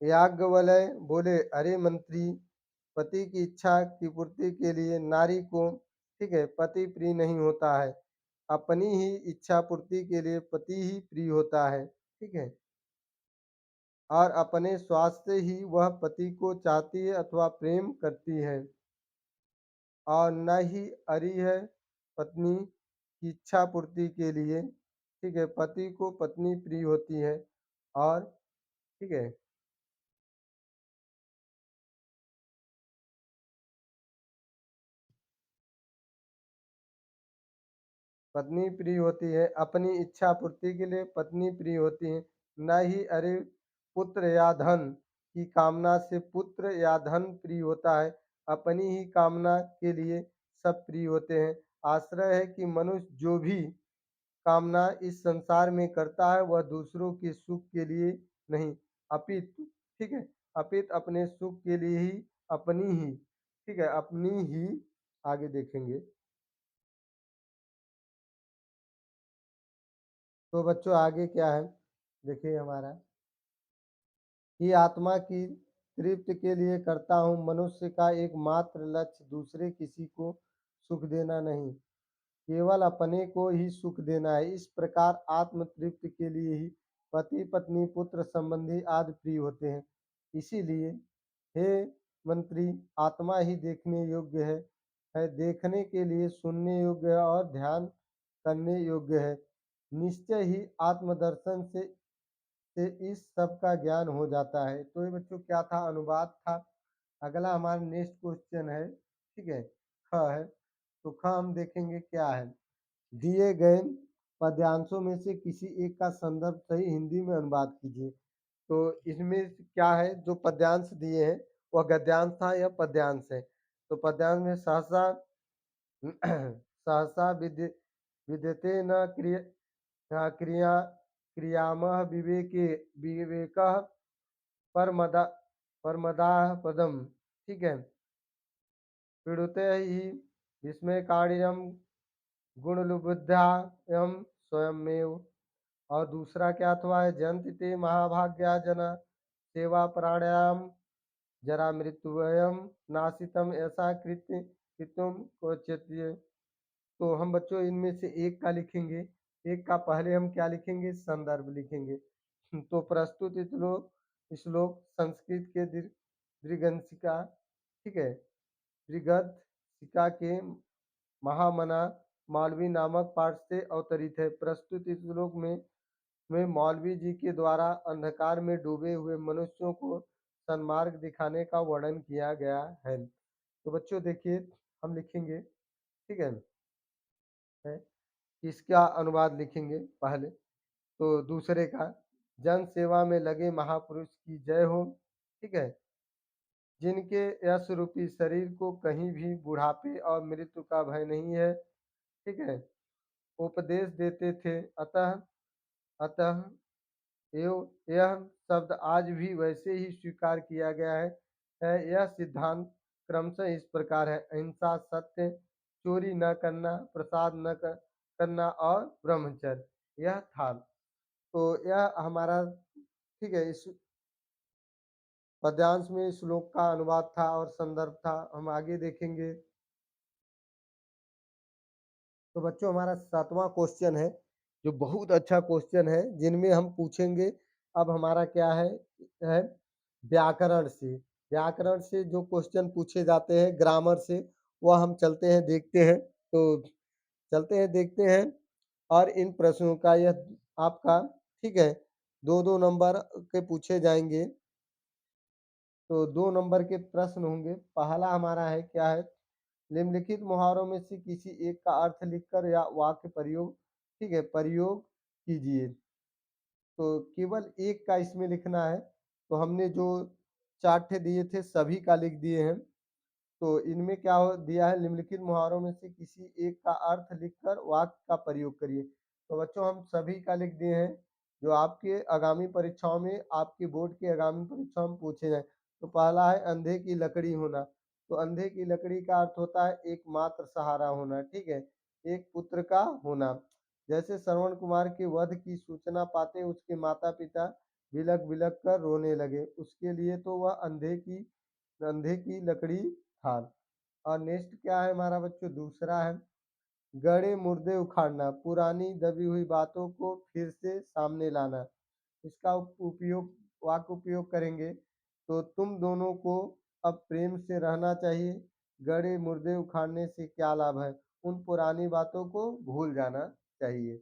याज्ञवल्क्य बोले, अरे मंत्री, पति की इच्छा की पूर्ति के लिए नारी को, ठीक है, पति प्रिय नहीं होता है, अपनी ही इच्छा पूर्ति के लिए पति ही प्रिय होता है, ठीक है, और अपने स्वास्थ्य से ही वह पति को चाहती है अथवा प्रेम करती है, और न ही अरी है पत्नी की इच्छा पूर्ति के लिए, ठीक है, पति को पत्नी प्रिय होती है, और ठीक है, पत्नी प्रिय होती है, अपनी इच्छा पूर्ति के लिए पत्नी प्रिय होती है, न ही अरे पुत्र या धन की कामना से पुत्र या धन प्रिय होता है, अपनी ही कामना के लिए सब प्रिय होते हैं। आश्रय है कि मनुष्य जो भी कामना इस संसार में करता है वह दूसरों के सुख के लिए नहीं, अपितु, ठीक है, अपितु अपने सुख के लिए ही, अपनी ही, ठीक है, अपनी ही, आगे देखेंगे। तो बच्चों आगे क्या है, देखिए हमारा, कि आत्मा की तृप्ति के लिए करता हूँ, मनुष्य का एकमात्र लक्ष्य दूसरे किसी को सुख देना नहीं, केवल अपने को ही सुख देना है। इस प्रकार आत्म तृप्ति के लिए ही पति पत्नी पुत्र संबंधी आदि प्रिय होते हैं। इसीलिए हे मंत्री, आत्मा ही देखने योग्य है, देखने के लिए सुनने योग्य है और ध्यान करने योग्य है। निश्चय ही आत्मदर्शन से इस सब का ज्ञान हो जाता है। तो ये बच्चों क्या था, अनुवाद था। अगला हमारा नेक्स्ट क्वेश्चन है, ठीक है, ख है। तो ख हम देखेंगे क्या है, दिए गए पद्यांशों में से किसी एक का संदर्भ सही हिंदी में अनुवाद कीजिए। तो इसमें क्या है, जो पद्यांश दिए हैं वह गद्यांश था या पद्यांश है। तो पद्यांश में सहसा सहसा विद्यते न क्रिया क्रियामः विवेके विवेकः परमदा परमदाह पदम, ठीक है, पीड़ुते ही विस्मयकारिणम गुणलुबुद्धायम स्वयमेव। और दूसरा क्या अथवा है, जयंति ते महाभाग्या जना सेवा प्राणायाम जरा मृत्युवयम नासितम, ऐसा कृत्य कृतुम क्वचित। तो हम बच्चों इनमें से एक का लिखेंगे, एक का पहले हम क्या लिखेंगे, संदर्भ लिखेंगे। तो प्रस्तुत श्लोक संस्कृत के दृगंशिका, ठीक है, दृगंशिका के महामना मालवी नामक पाठ से अवतरित है। प्रस्तुत इस श्लोक में मौलवी जी के द्वारा अंधकार में डूबे हुए मनुष्यों को सन्मार्ग दिखाने का वर्णन किया गया है। तो बच्चों देखिए हम लिखेंगे, ठीक है, इसका अनुवाद लिखेंगे पहले, तो दूसरे का जन सेवा में लगे महापुरुष की जय हो। ठीक है, जिनके यश रूपी शरीर को कहीं भी बुढ़ापे और मृत्यु का भय नहीं है। ठीक है, उपदेश देते थे। अतः अतः यह शब्द आज भी वैसे ही स्वीकार किया गया है। यह सिद्धांत क्रमशः इस प्रकार है: अहिंसा, सत्य, चोरी न करना, प्रसाद न करना और ब्रह्मचर्य। यह था। तो यह हमारा, ठीक है, इस पद्यांश में श्लोक का अनुवाद था और संदर्भ था। हम आगे देखेंगे। तो बच्चों हमारा 7वां क्वेश्चन है, जो बहुत अच्छा क्वेश्चन है, जिनमें हम पूछेंगे अब हमारा क्या है व्याकरण से। व्याकरण से जो क्वेश्चन पूछे जाते हैं ग्रामर से, वह हम चलते हैं देखते हैं। तो चलते हैं देखते हैं। और इन प्रश्नों का यह आपका, ठीक है, 2-2 नंबर के पूछे जाएंगे। तो 2 नंबर के प्रश्न होंगे। पहला हमारा है क्या है, निम्नलिखित मुहावरों में से किसी एक का अर्थ लिखकर या वाक्य प्रयोग, ठीक है, प्रयोग कीजिए। तो केवल एक का इसमें लिखना है। तो हमने जो 4 ठे दिए थे सभी का लिख दिए हैं। तो इनमें क्या दिया है, निम्नलिखित मुहावरों में से किसी एक का अर्थ लिखकर वाक्य का प्रयोग करिए। तो बच्चों हम सभी का लिख दिए हैं, जो आपके आगामी परीक्षाओं में, आपके बोर्ड के आगामी परीक्षाओं में पूछे जाए। तो पहला है अंधे की लकड़ी होना। तो अंधे की लकड़ी का अर्थ होता है एकमात्र सहारा होना। ठीक है, एक पुत्र का होना। जैसे श्रवण कुमार के वध की सूचना पाते उसके माता पिता बिलख बिलख कर रोने लगे, उसके लिए तो वह अंधे की लकड़ी था। और नेक्स्ट क्या है हमारा बच्चों, दूसरा है गड़े मुर्दे उखाड़ना, पुरानी दबी हुई बातों को फिर से सामने लाना। इसका उपयोग, वाक्य उपयोग करेंगे। तो तुम दोनों को अब प्रेम से रहना चाहिए, गड़े मुर्दे उखाड़ने से क्या लाभ है, उन पुरानी बातों को भूल जाना चाहिए।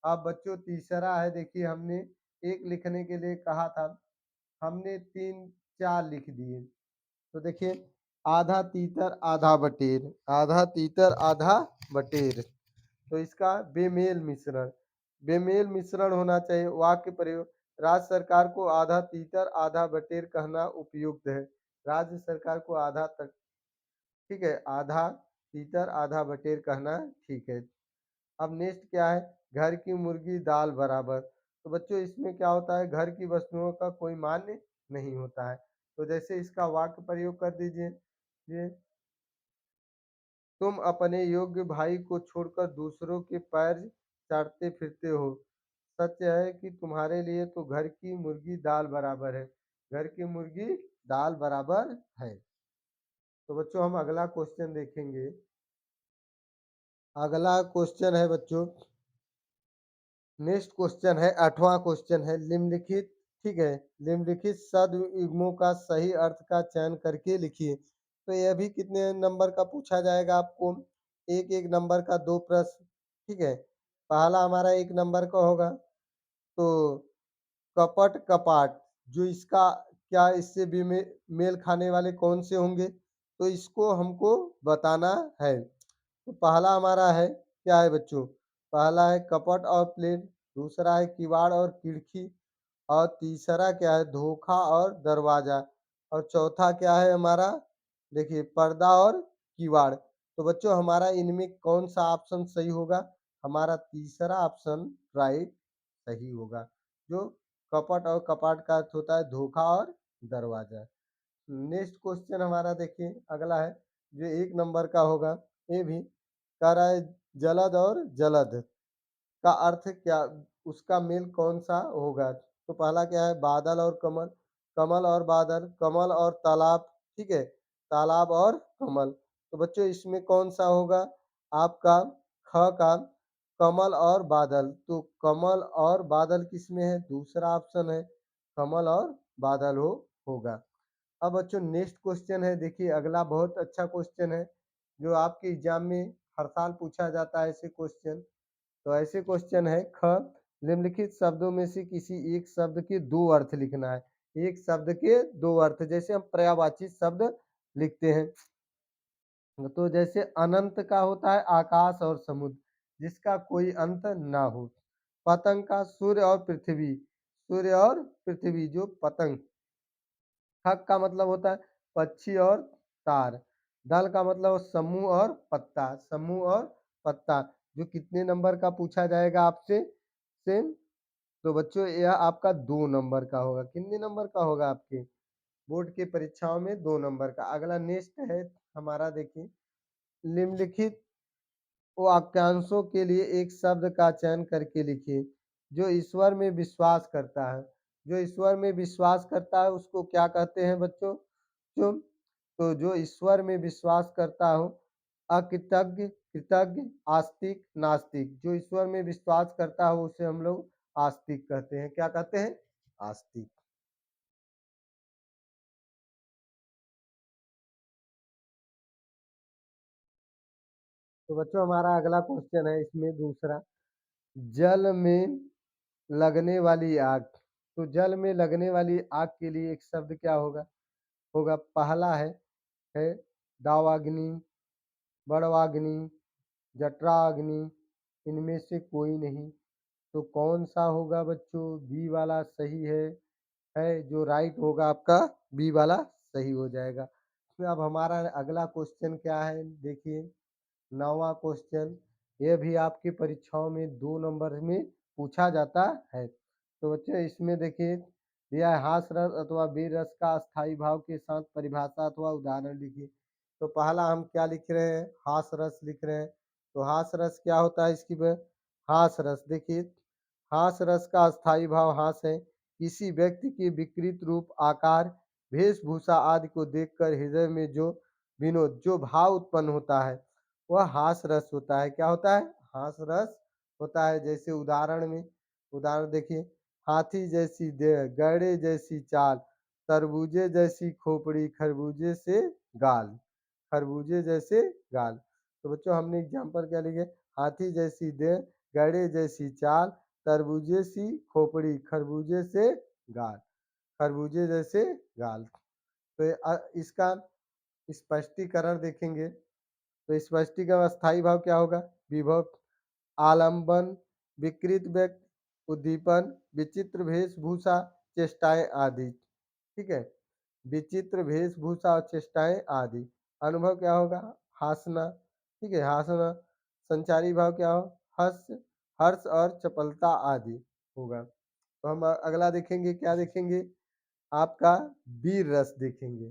अब बच्चों तीसरा है, देखिए हमने एक लिखने के लिए कहा था, हमने 3-4 लिख दिए। तो देखिए, आधा तीतर आधा बटेर, आधा तीतर आधा बटेर। तो इसका बेमेल मिश्रण, बेमेल मिश्रण होना चाहिए। वाक्य प्रयोग, राज्य सरकार को आधा तीतर आधा बटेर कहना उपयुक्त है। राज्य सरकार को आधा तक, ठीक है, आधा तीतर आधा बटेर कहना ठीक है। अब नेक्स्ट क्या है, घर की मुर्गी दाल बराबर। तो बच्चों इसमें क्या होता है, घर की वस्तुओं का कोई मान्य नहीं होता है। तो जैसे इसका वाक्य प्रयोग कर दीजिए, ये तुम अपने योग्य भाई को छोड़कर दूसरों के पैर चाटते फिरते हो। सच है कि तुम्हारे लिए तो घर की मुर्गी दाल बराबर है। घर की मुर्गी दाल बराबर है। तो बच्चों हम अगला क्वेश्चन देखेंगे। अगला क्वेश्चन है बच्चों, नेक्स्ट क्वेश्चन है 8वां क्वेश्चन है, निम्नलिखित, ठीक है, निम्नलिखित सदयुग्मों का सही अर्थ का चयन करके लिखिए। तो यह भी कितने नंबर का पूछा जाएगा आपको, एक एक नंबर का 2 प्रश्न। ठीक है, पहला हमारा 1 नंबर का होगा। तो कपट कपाट, जो इसका क्या, इससे भी मेल खाने वाले कौन से होंगे, तो इसको हमको बताना है। तो पहला हमारा है क्या है बच्चों, पहला है कपट और प्लेट, दूसरा है किवाड़ और खिड़की, और तीसरा क्या है धोखा और दरवाजा, और चौथा क्या है हमारा, देखिए पर्दा और किवाड़। तो बच्चों हमारा इनमें कौन सा ऑप्शन सही होगा, हमारा तीसरा ऑप्शन राइट सही होगा। जो कपट और कपाट का अर्थ होता है धोखा और दरवाजा। नेक्स्ट क्वेश्चन हमारा देखिए अगला है, जो 1 नंबर का होगा। ये भी कह रहा है जलद और जलद का अर्थ क्या, उसका मेल कौन सा होगा। तो पहला क्या है बादल और कमल, कमल और बादल, कमल और तालाब, ठीक है, तालाब और कमल। तो बच्चों इसमें कौन सा होगा आपका, ख का कमल और बादल। तो कमल और बादल किसमें है, दूसरा ऑप्शन है, कमल और बादल होगा। अब बच्चों नेक्स्ट क्वेश्चन है, देखिए अगला बहुत अच्छा क्वेश्चन है, जो आपके एग्जाम में हर साल पूछा जाता है ऐसे क्वेश्चन। तो ऐसे क्वेश्चन है, ख निम्नलिखित शब्दों में से किसी एक शब्द के 2 अर्थ लिखना है। एक शब्द के 2 अर्थ, जैसे हम पर्यायवाची शब्द लिखते हैं। तो जैसे अनंत का होता है आकाश और समुद्र, जिसका कोई अंत ना हो। पतंग का सूर्य और पृथ्वी, सूर्य और पृथ्वी जो पतंग। ठक का मतलब होता है पक्षी और तार। दल का मतलब समूह और पत्ता, समूह और पत्ता। जो कितने नंबर का पूछा जाएगा आपसे सेम? तो बच्चों यह आपका 2 नंबर का होगा। कितने नंबर का होगा आपके बोर्ड की परीक्षाओं में? 2 नंबर का। अगला नेक्स्ट है हमारा, देखिए निम्नलिखित वाक्यांशों के लिए एक शब्द का चयन करके लिखिए। जो ईश्वर में विश्वास करता है, जो ईश्वर में विश्वास करता है उसको क्या कहते हैं बच्चों? जो तो जो ईश्वर में विश्वास करता हो, अकृतज्ञ, कृतज्ञ, आस्तिक, नास्तिक। जो ईश्वर में विश्वास करता हो उसे हम लोग आस्तिक कहते हैं। क्या कहते हैं? आस्तिक। तो बच्चों हमारा अगला क्वेश्चन है इसमें दूसरा, जल में लगने वाली आग। तो जल में लगने वाली आग के लिए एक शब्द क्या होगा? होगा पहला है दावाग्नि, बड़वाग्नि, जठराग्नि, इनमें से कोई नहीं। तो कौन सा होगा बच्चों? बी वाला सही है जो राइट होगा आपका बी वाला सही हो जाएगा। फिर अब हमारा अगला क्वेश्चन क्या है देखिए, 9वां क्वेश्चन। ये भी आपकी परीक्षाओं में 2 नंबर में पूछा जाता है। तो बच्चों इसमें देखिए दिया है, हास रस अथवा वीर रस का अस्थाई भाव के साथ परिभाषा अथवा उदाहरण लिखिए। तो पहला हम क्या लिख रहे हैं? हास रस लिख रहे हैं। तो हास रस क्या होता है इसकी हास रस देखिए, हास रस का अस्थाई भाव हास है। किसी व्यक्ति के विकृत रूप, आकार, वेशभूषा आदि को देखकर हृदय में जो विनोद, जो भाव उत्पन्न होता है वह हास रस होता है। क्या होता है? हास रस होता है। जैसे उदाहरण देखिए, हाथी जैसी देह, गैड़े जैसी चाल, तरबूजे जैसी खोपड़ी, खरबूजे से गाल, खरबूजे जैसे गाल। तो बच्चों हमने एग्जाम्पल क्या लिखे? हाथी जैसी देह, गैड़े जैसी चाल, तरबूजे सी खोपड़ी, खरबूजे से गाल, खरबूजे जैसे गाल। तो इसका स्पष्टीकरण देखेंगे। तो स्पष्टीकरण स्थायी भाव क्या होगा? विभव, आलंबन, विकृत व्यक्ति, उद्दीपन, विचित्र वेशभूषा, चेष्टाएं आदि। ठीक है, विचित्र वेशभूषा और चेष्टाएं आदि। अनुभव क्या होगा? हासना। ठीक है, हासना। संचारी भाव क्या हो? हर्ष, हर्ष और चपलता आदि होगा। तो हम अगला देखेंगे, क्या देखेंगे? आपका वीर रस देखेंगे।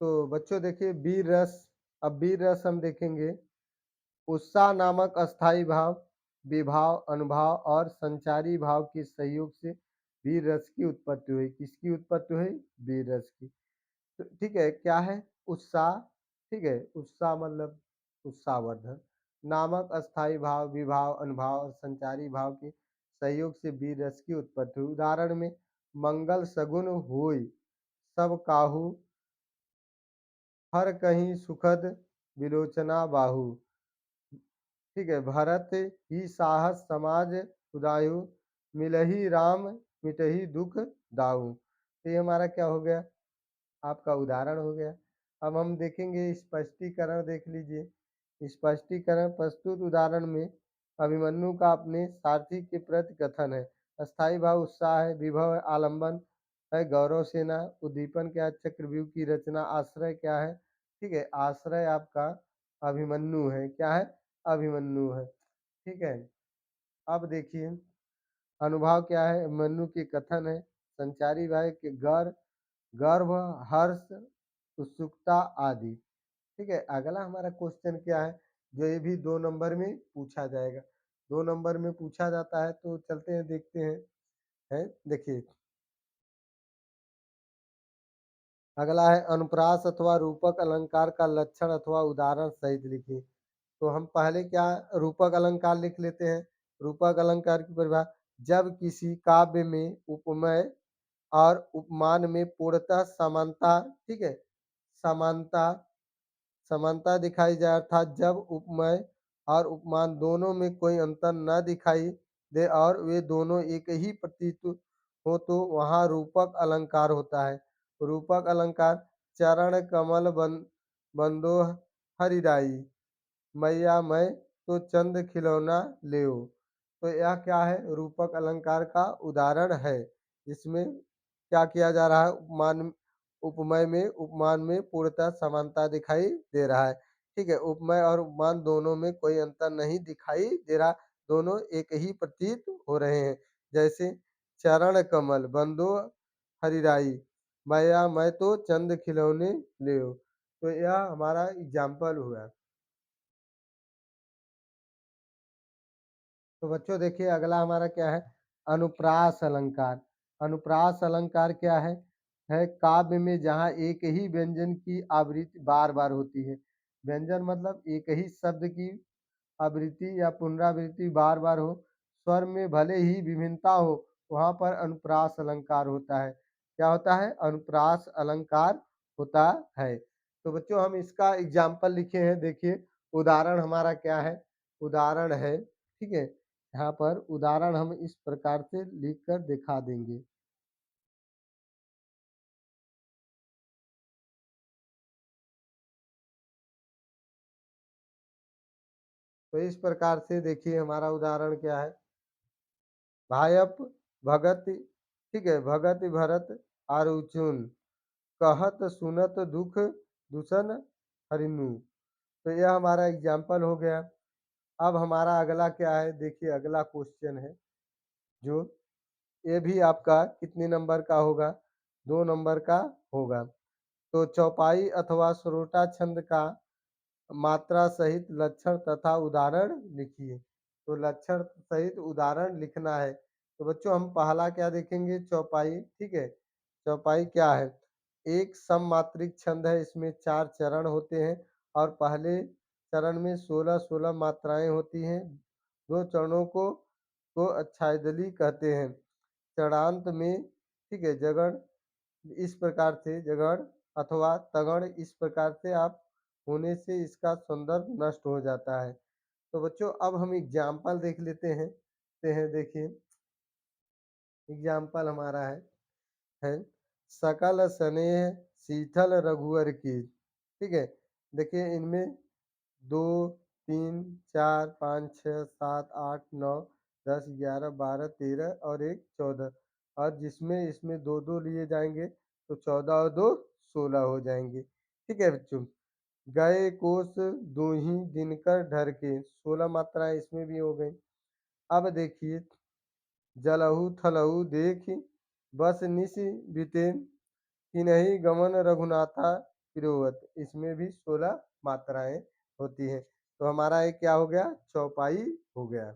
तो बच्चों देखिए वीर रस, अब वीर रस हम देखेंगे। उत्साह नामक अस्थाई भाव, विभाव, अनुभाव और संचारी भाव के सहयोग से वीर रस की उत्पत्ति हुई। किसकी उत्पत्ति हुई? वीर रस की। तो ठीक है, क्या है? उत्साह। ठीक है, उत्साह मतलब उत्साहवर्धन। नामक अस्थाई भाव, विभाव, अनुभाव और संचारी भाव के सहयोग से वीर रस की उत्पत्ति हुई। उदाहरण में मंगल सगुन होय, सब काहू, हर कहीं सुखद विलोचना बाहु। ठीक है, भरत ही साहस समाज उदायु, मिलही राम मिटही दुख दाऊ। तो ये हमारा क्या हो गया? आपका उदाहरण हो गया। अब हम देखेंगे स्पष्टीकरण, देख लीजिए स्पष्टीकरण। प्रस्तुत उदाहरण में अभिमन्यु का अपने सारथी के प्रति कथन है। अस्थाई भाव उत्साह है, विभव है, आलंबन है, गौरव सेना, उद्दीपन क्या है? चक्रव्यूह की रचना, आश्रय क्या है? ठीक है, आश्रय आपका अभिमन्यु है। क्या है? अभिमन्यु है। ठीक है, अब देखिए अनुभाव क्या है? मनु के कथन है। संचारी भाव के गर्व, हर्ष, उत्सुकता आदि। ठीक है, अगला हमारा क्वेश्चन क्या है जो ये भी 2 नंबर में पूछा जाएगा। 2 नंबर में पूछा जाता है तो चलते हैं देखते हैं। है देखिए अगला है अनुप्रास अथवा रूपक अलंकार का लक्षण अथवा उदाहरण सहित लिखिए। तो हम पहले क्या रूपक अलंकार लिख लेते हैं। रूपक अलंकार की परिभाषा, जब किसी काव्य में उपमेय और उपमान में पूर्णतः समानता, ठीक है, समानता समानता दिखाई जाए, अर्थात जब उपमेय और उपमान दोनों में कोई अंतर न दिखाई दे और वे दोनों एक ही प्रतीत हो तो वहाँ रूपक अलंकार होता है। रूपक अलंकार, चरण कमल बंदो हरिराई, मैया मैं तो चंद खिलौना लेओ। तो यह क्या है? रूपक अलंकार का उदाहरण है। इसमें क्या किया जा रहा है? उपमान में पूर्णतः समानता दिखाई दे रहा है। ठीक है, उपमेय और उपमान दोनों में कोई अंतर नहीं दिखाई दे रहा, दोनों एक ही प्रतीत हो रहे हैं। जैसे चरण कमल बंदो हरिराई, मैं तो चंद खिलौने ले। तो यह हमारा एग्जाम्पल हुआ। तो बच्चों देखिए अगला हमारा क्या है? अनुप्रास अलंकार। अनुप्रास अलंकार क्या है काव्य में जहाँ एक ही व्यंजन की आवृत्ति बार बार होती है। व्यंजन मतलब एक ही शब्द की आवृत्ति या पुनरावृत्ति बार बार हो, स्वर में भले ही विभिन्नता हो, वहाँ पर अनुप्रास अलंकार होता है। क्या होता है? अनुप्रास अलंकार होता है। तो बच्चों हम इसका एग्जाम्पल लिखे हैं, देखिए उदाहरण हमारा क्या है? उदाहरण है, ठीक है, यहाँ पर उदाहरण हम इस प्रकार से लिखकर दिखा देंगे। तो इस प्रकार से देखिए हमारा उदाहरण क्या है? भायप भगत, ठीक है, भगत भरत आरुचुन, कहत सुनत दुख दूषण हरिनु। तो यह हमारा एग्जाम्पल हो गया। अब हमारा अगला क्या है? देखिए अगला क्वेश्चन है जो ये भी आपका कितने नंबर का होगा? 2 नंबर का होगा। तो चौपाई अथवा सरोटा छंद का मात्रा सहित लक्षण तथा उदाहरण लिखिए। तो लक्षण सहित उदाहरण लिखना है। तो बच्चों हम पहला क्या देखेंगे? चौपाई, ठीक है। चौपाई क्या है? एक सममात्रिक छंद है, इसमें 4 चरण होते हैं और पहले चरण में 16-16 मात्राएं होती हैं। 2 चरणों को अच्छादली कहते हैं। चरणांत में, ठीक है, जगड़ इस प्रकार से, जगड़ अथवा तगड़ इस प्रकार से आप होने से इसका सौंदर्य नष्ट हो जाता है। तो बच्चों अब हम एग्जाम्पल देख लेते हैं। देखिए एग्जाम्पल हमारा है सकल स्नेह शीतल रघुवर की, ठीक है। देखिए इनमें 2 3 4 5 6 7 8 9 10 11 12 13 और एक 14, और जिसमें इसमें 2 2 लिए जाएंगे तो 14 और 2 16 हो जाएंगे। ठीक है बच्चों, गए कोस दो ही दिनकर ढर के, 16 मात्राएं इसमें भी हो गई। अब देखिए जलहू थलहू देख बस निश बितेन कि नहीं गमन रघुनाथा पिरोवत, इसमें भी 16 मात्राएं होती हैं। तो हमारा एक क्या हो गया? चौपाई हो गया।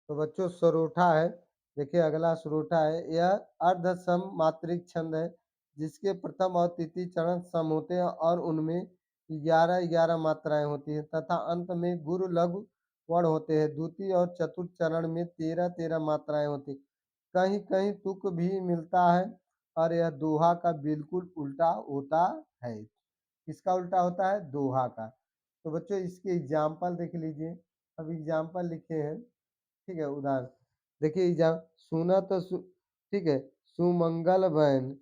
तो बच्चों सरोठा है, देखिए अगला सरोठा है। यह अर्ध सम मात्रिक छंद है जिसके प्रथम और तृतीय चरण सम होते हैं और उनमें 11-11 मात्राएं होती हैं तथा अंत में गुरु लघु वर्ण होते हैं। द्वितीय और चतुर्थ चरण में 13-13 मात्राएं होती हैं। कहीं कहीं तुक भी मिलता है और यह दोहा का बिल्कुल उल्टा होता है। किसका उल्टा होता है? दोहा का। तो बच्चों इसके एग्जाम्पल देख लीजिए। अब एग्जाम्पल लिखे हैं, ठीक है, उदाहरण देखिए। एग्जाम सुना तो ठीक है, सुमंगल बहन,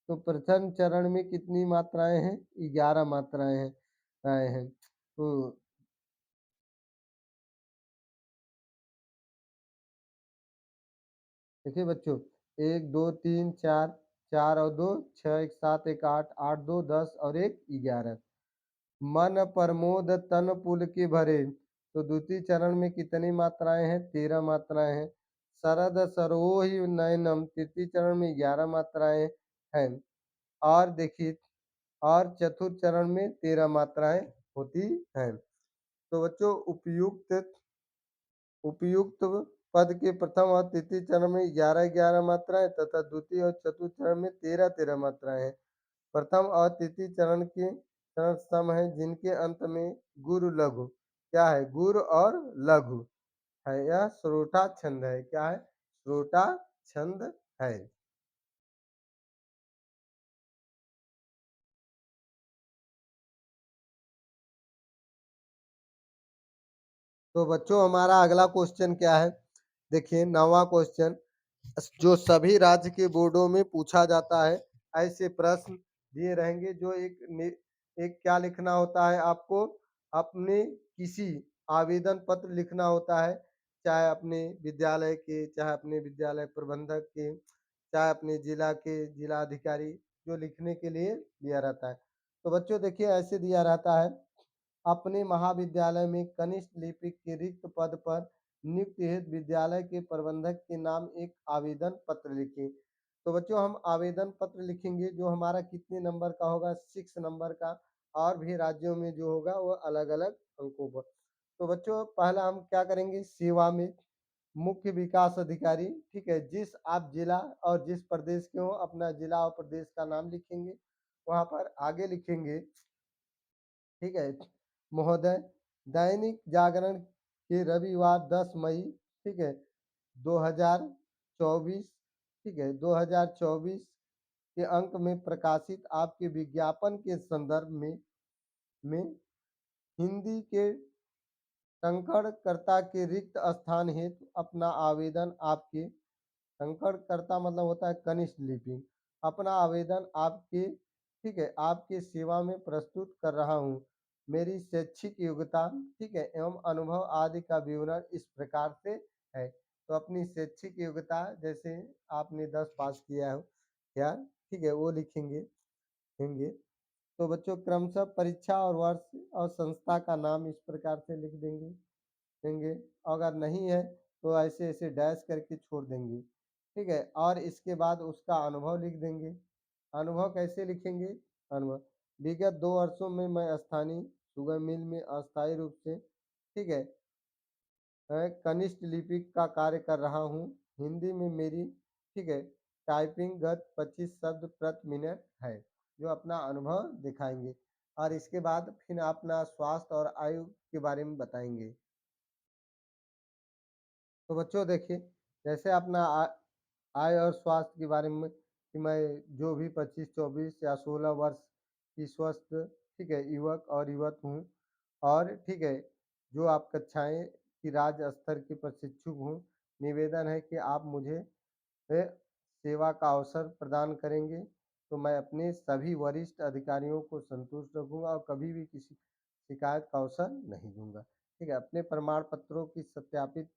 तो प्रथम चरण में कितनी मात्राएं हैं? 11 मात्राएं हैं आए हैं। तो देखिए बच्चों 1 2 3 4, 4 और 2 6, 1 7 1 8, 8 2 10 और एक 11। मन प्रमोद तन पुल के भरे, तो द्वितीय चरण में कितनी मात्राएं हैं? 13 मात्राएं हैं। शरद सरोहि नयनम, तृतीय चरण में 11 मात्राएं हैं। और देखिए और चतुर्थ चरण में 13 मात्राएं होती हैं। तो बच्चों उपयुक्त उपयुक्त पद के प्रथम और तृतीय चरण में 11-11 मात्राएं तथा द्वितीय और चतुर्थ चरण में 13-13 मात्राएं हैं। प्रथम और तृतीय चरण के चरण सम है जिनके अंत में गुरु लघु, क्या है? गुरु और लघु है। यह श्रोटा छंद है। क्या है? श्रोटा छंद है। तो बच्चों हमारा अगला क्वेश्चन क्या है? देखिए 9वां क्वेश्चन जो सभी राज्य के बोर्डों में पूछा जाता है। ऐसे प्रश्न दिए रहेंगे जो एक क्या लिखना होता है आपको, अपने किसी आवेदन पत्र लिखना होता है, चाहे अपने विद्यालय के, चाहे अपने विद्यालय प्रबंधक के, चाहे अपने जिला के जिलाधिकारी, जो लिखने के लिए दिया रहता है। तो बच्चों देखिए ऐसे दिया रहता है, अपने महाविद्यालय में कनिष्ठ लिपिक के रिक्त पद पर नियुक्ति हेतु विद्यालय के प्रबंधक के नाम एक आवेदन पत्र लिखें। तो बच्चों हम आवेदन पत्र लिखेंगे जो हमारा कितने नंबर का होगा, 6 नंबर का, और भी राज्यों में जो होगा वो अलग अलग अंकों पर। तो बच्चों पहला हम क्या करेंगे, सेवा में मुख्य विकास अधिकारी, ठीक है, जिस आप जिला और जिस प्रदेश के हो अपना जिला और प्रदेश का नाम लिखेंगे, वहां पर आगे लिखेंगे, ठीक है, महोदय दैनिक जागरण के रविवार 10 मई, ठीक है, 2024, ठीक है, 2024 के अंक में प्रकाशित आपके विज्ञापन के संदर्भ में हिंदी के टंकणकर्ता के रिक्त स्थान हेतु अपना आवेदन आपके, टंकणकर्ता मतलब होता है कनिष्ठ लिपिक, अपना आवेदन आपके, ठीक है, आपके सेवा में प्रस्तुत कर रहा हूँ। मेरी शैक्षिक योग्यता, ठीक है, एवं अनुभव आदि का विवरण इस प्रकार से है। तो अपनी शैक्षिक योग्यता जैसे आपने 10 पास किया हो या, ठीक है, वो लिखेंगे। तो बच्चों क्रमशः परीक्षा और वर्ष और संस्था का नाम इस प्रकार से लिख देंगे। अगर नहीं है तो ऐसे ऐसे डैश करके छोड़ देंगे, ठीक है, और इसके बाद उसका अनुभव लिख देंगे। अनुभव कैसे लिखेंगे, अनुभव विगत 2 वर्षों में मैं स्थानीय शुगर मिल में अस्थायी रूप से, ठीक है, कनिष्ठ लिपिक का कार्य कर रहा हूँ। हिंदी में मेरी, ठीक है, टाइपिंग गति 25 शब्द प्रति मिनट है, जो अपना अनुभव दिखाएंगे। और इसके बाद फिर अपना स्वास्थ्य और आयु के बारे में बताएंगे। तो बच्चों देखिए जैसे अपना आय और स्वास्थ्य के बारे में कि मैं जो भी 25, 24 या 16 वर्ष की स्वस्थ, ठीक है, युवक और युवक हूँ, और ठीक है, जो आप कक्षाएं की राज्य स्तर के प्रशिक्षुक हूँ। निवेदन है कि आप मुझे सेवा का अवसर प्रदान करेंगे, तो मैं अपने सभी वरिष्ठ अधिकारियों को संतुष्ट रखूंगा और कभी भी किसी शिकायत का अवसर नहीं दूंगा। ठीक है, अपने प्रमाण पत्रों की सत्यापित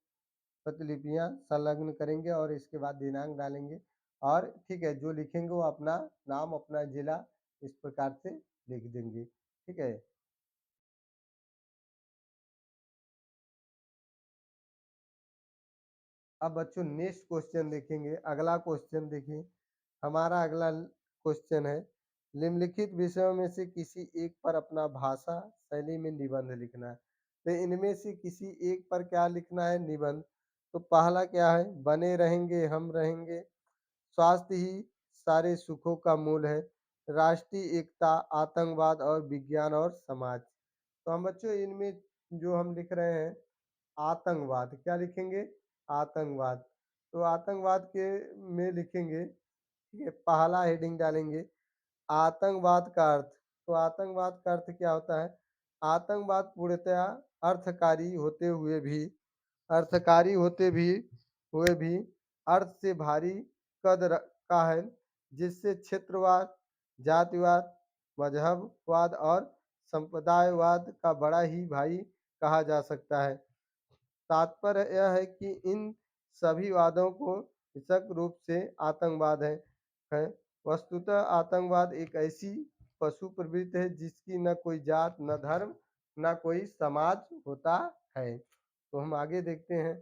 प्रतिलिपियां संलग्न करेंगे और इसके बाद दिनांक डालेंगे, और ठीक है, जो लिखेंगे वो अपना नाम, अपना जिला इस प्रकार से लिख देंगे। ठीक है, अब बच्चों नेक्स्ट क्वेश्चन देखेंगे। अगला क्वेश्चन देखिए, हमारा अगला क्वेश्चन है, निम्नलिखित विषयों में से किसी एक पर अपना भाषा शैली में निबंध लिखना है। तो इनमें से किसी एक पर क्या लिखना है, निबंध। तो पहला क्या है, बने रहेंगे हम रहेंगे, स्वास्थ्य ही सारे सुखों का मूल है, राष्ट्रीय एकता, आतंकवाद और विज्ञान और समाज। तो हम बच्चों इनमें जो हम लिख रहे हैं आतंकवाद, क्या लिखेंगे, आतंकवाद। तो आतंकवाद के में लिखेंगे, ठीक है, पहला हेडिंग डालेंगे आतंकवाद का अर्थ। तो आतंकवाद का अर्थ क्या होता है, आतंकवाद पूर्णतया अर्थकारी होते हुए भी, अर्थकारी होते हुए भी अर्थ से भारी का है, जिससे क्षेत्रवाद, जातिवाद, मजहबवाद और संप्रदायवाद का बड़ा ही भाई कहा जा सकता है। तात्पर्य यह है कि इन सभी वादों को विशक रूप से आतंकवाद है। वस्तुतः आतंकवाद एक ऐसी पशु प्रवृत्ति है जिसकी न कोई जात, न धर्म, न कोई समाज होता है। तो हम आगे देखते हैं।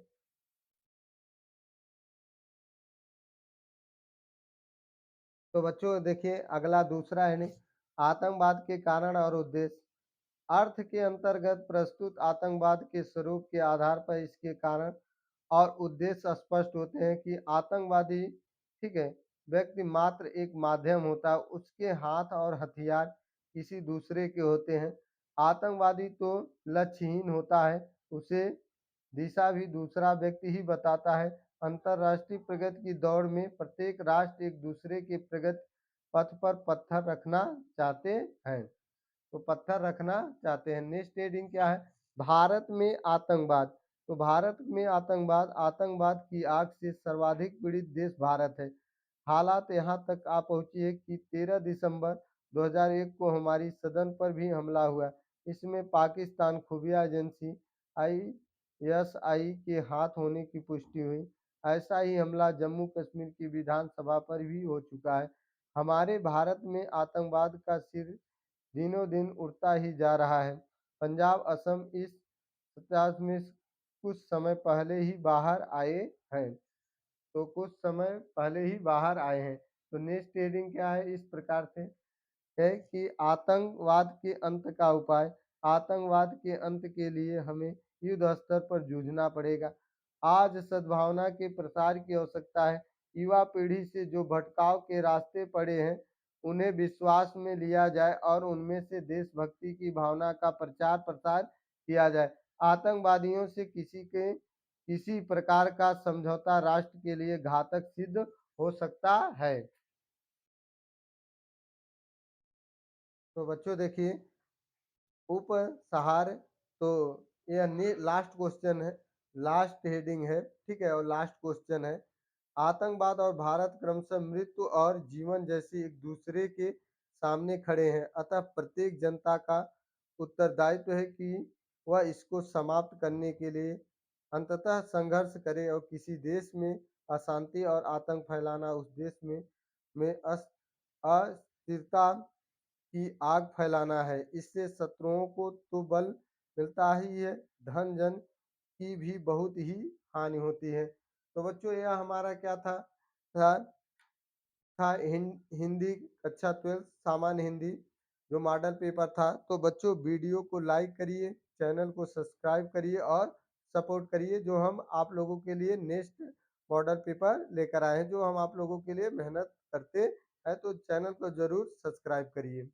तो बच्चों देखिए अगला दूसरा है, आतंकवाद के कारण और उद्देश्य। अर्थ के अंतर्गत प्रस्तुत आतंकवाद के स्वरूप के आधार पर इसके कारण और उद्देश्य स्पष्ट होते हैं कि आतंकवादी, ठीक है, व्यक्ति मात्र एक माध्यम होता है, उसके हाथ और हथियार किसी दूसरे के होते हैं। आतंकवादी तो लक्ष्यहीन होता है, उसे दिशा भी दूसरा व्यक्ति ही बताता है। अंतर्राष्ट्रीय प्रगति की दौड़ में प्रत्येक राष्ट्र एक दूसरे के प्रगति पथ पर पत्थर रखना चाहते हैं, तो पत्थर रखना चाहते हैं। नेक्स्ट हेडिंग क्या है, भारत में आतंकवाद। तो भारत में आतंकवाद, आतंकवाद की आग से सर्वाधिक पीड़ित देश भारत है। हालात यहाँ तक आ पहुँची है कि 13 दिसंबर 2001 को हमारी सदन पर भी हमला हुआ। इसमें पाकिस्तान खुफिया एजेंसी आईएसआई के हाथ होने की पुष्टि हुई। ऐसा ही हमला जम्मू कश्मीर की विधानसभा पर भी हो चुका है। हमारे भारत में आतंकवाद का सिर दिनों दिन उड़ता ही जा रहा है। पंजाब, असम इस सत्याग्रह में कुछ समय पहले ही बाहर आए हैं। तो कुछ समय पहले ही बाहर आए हैं। तो नेक्स्ट हेडिंग क्या है इस प्रकार से है कि आतंकवाद के अंत का उपाय। आतंकवाद के अंत के लिए हमें युद्ध स्तर पर जूझना पड़ेगा। आज सद्भावना के प्रसार की आवश्यकता है। युवा पीढ़ी से जो भटकाव के रास्ते पड़े हैं उन्हें विश्वास में लिया जाए और उनमें से देशभक्ति की भावना का प्रचार प्रसार किया जाए। आतंकवादियों से किसी प्रकार का समझौता राष्ट्र के लिए घातक सिद्ध हो सकता है। तो बच्चों देखिए उपसहार, तो यह लास्ट क्वेश्चन है, लास्ट हेडिंग है, ठीक है, और लास्ट क्वेश्चन है। आतंकवाद और भारत क्रमशः मृत्यु और जीवन जैसी एक दूसरे के सामने खड़े हैं, अतः प्रत्येक जनता का उत्तरदायित्व है कि वह इसको समाप्त करने के लिए अंततः संघर्ष करे और किसी देश में अशांति और आतंक फैलाना उस देश में अस्थिरता की आग फैलाना है। इससे शत्रुओं को तो बल मिलता ही है, धन जन की भी बहुत ही हानि होती है। तो बच्चों यह हमारा क्या था हिंदी कक्षा 12 सामान्य हिंदी जो मॉडल पेपर था। तो बच्चों वीडियो को लाइक करिए, चैनल को सब्सक्राइब करिए और सपोर्ट करिए, जो हम आप लोगों के लिए नेक्स्ट मॉडल पेपर लेकर आए हैं, जो हम आप लोगों के लिए मेहनत करते हैं। तो चैनल को जरूर सब्सक्राइब करिए।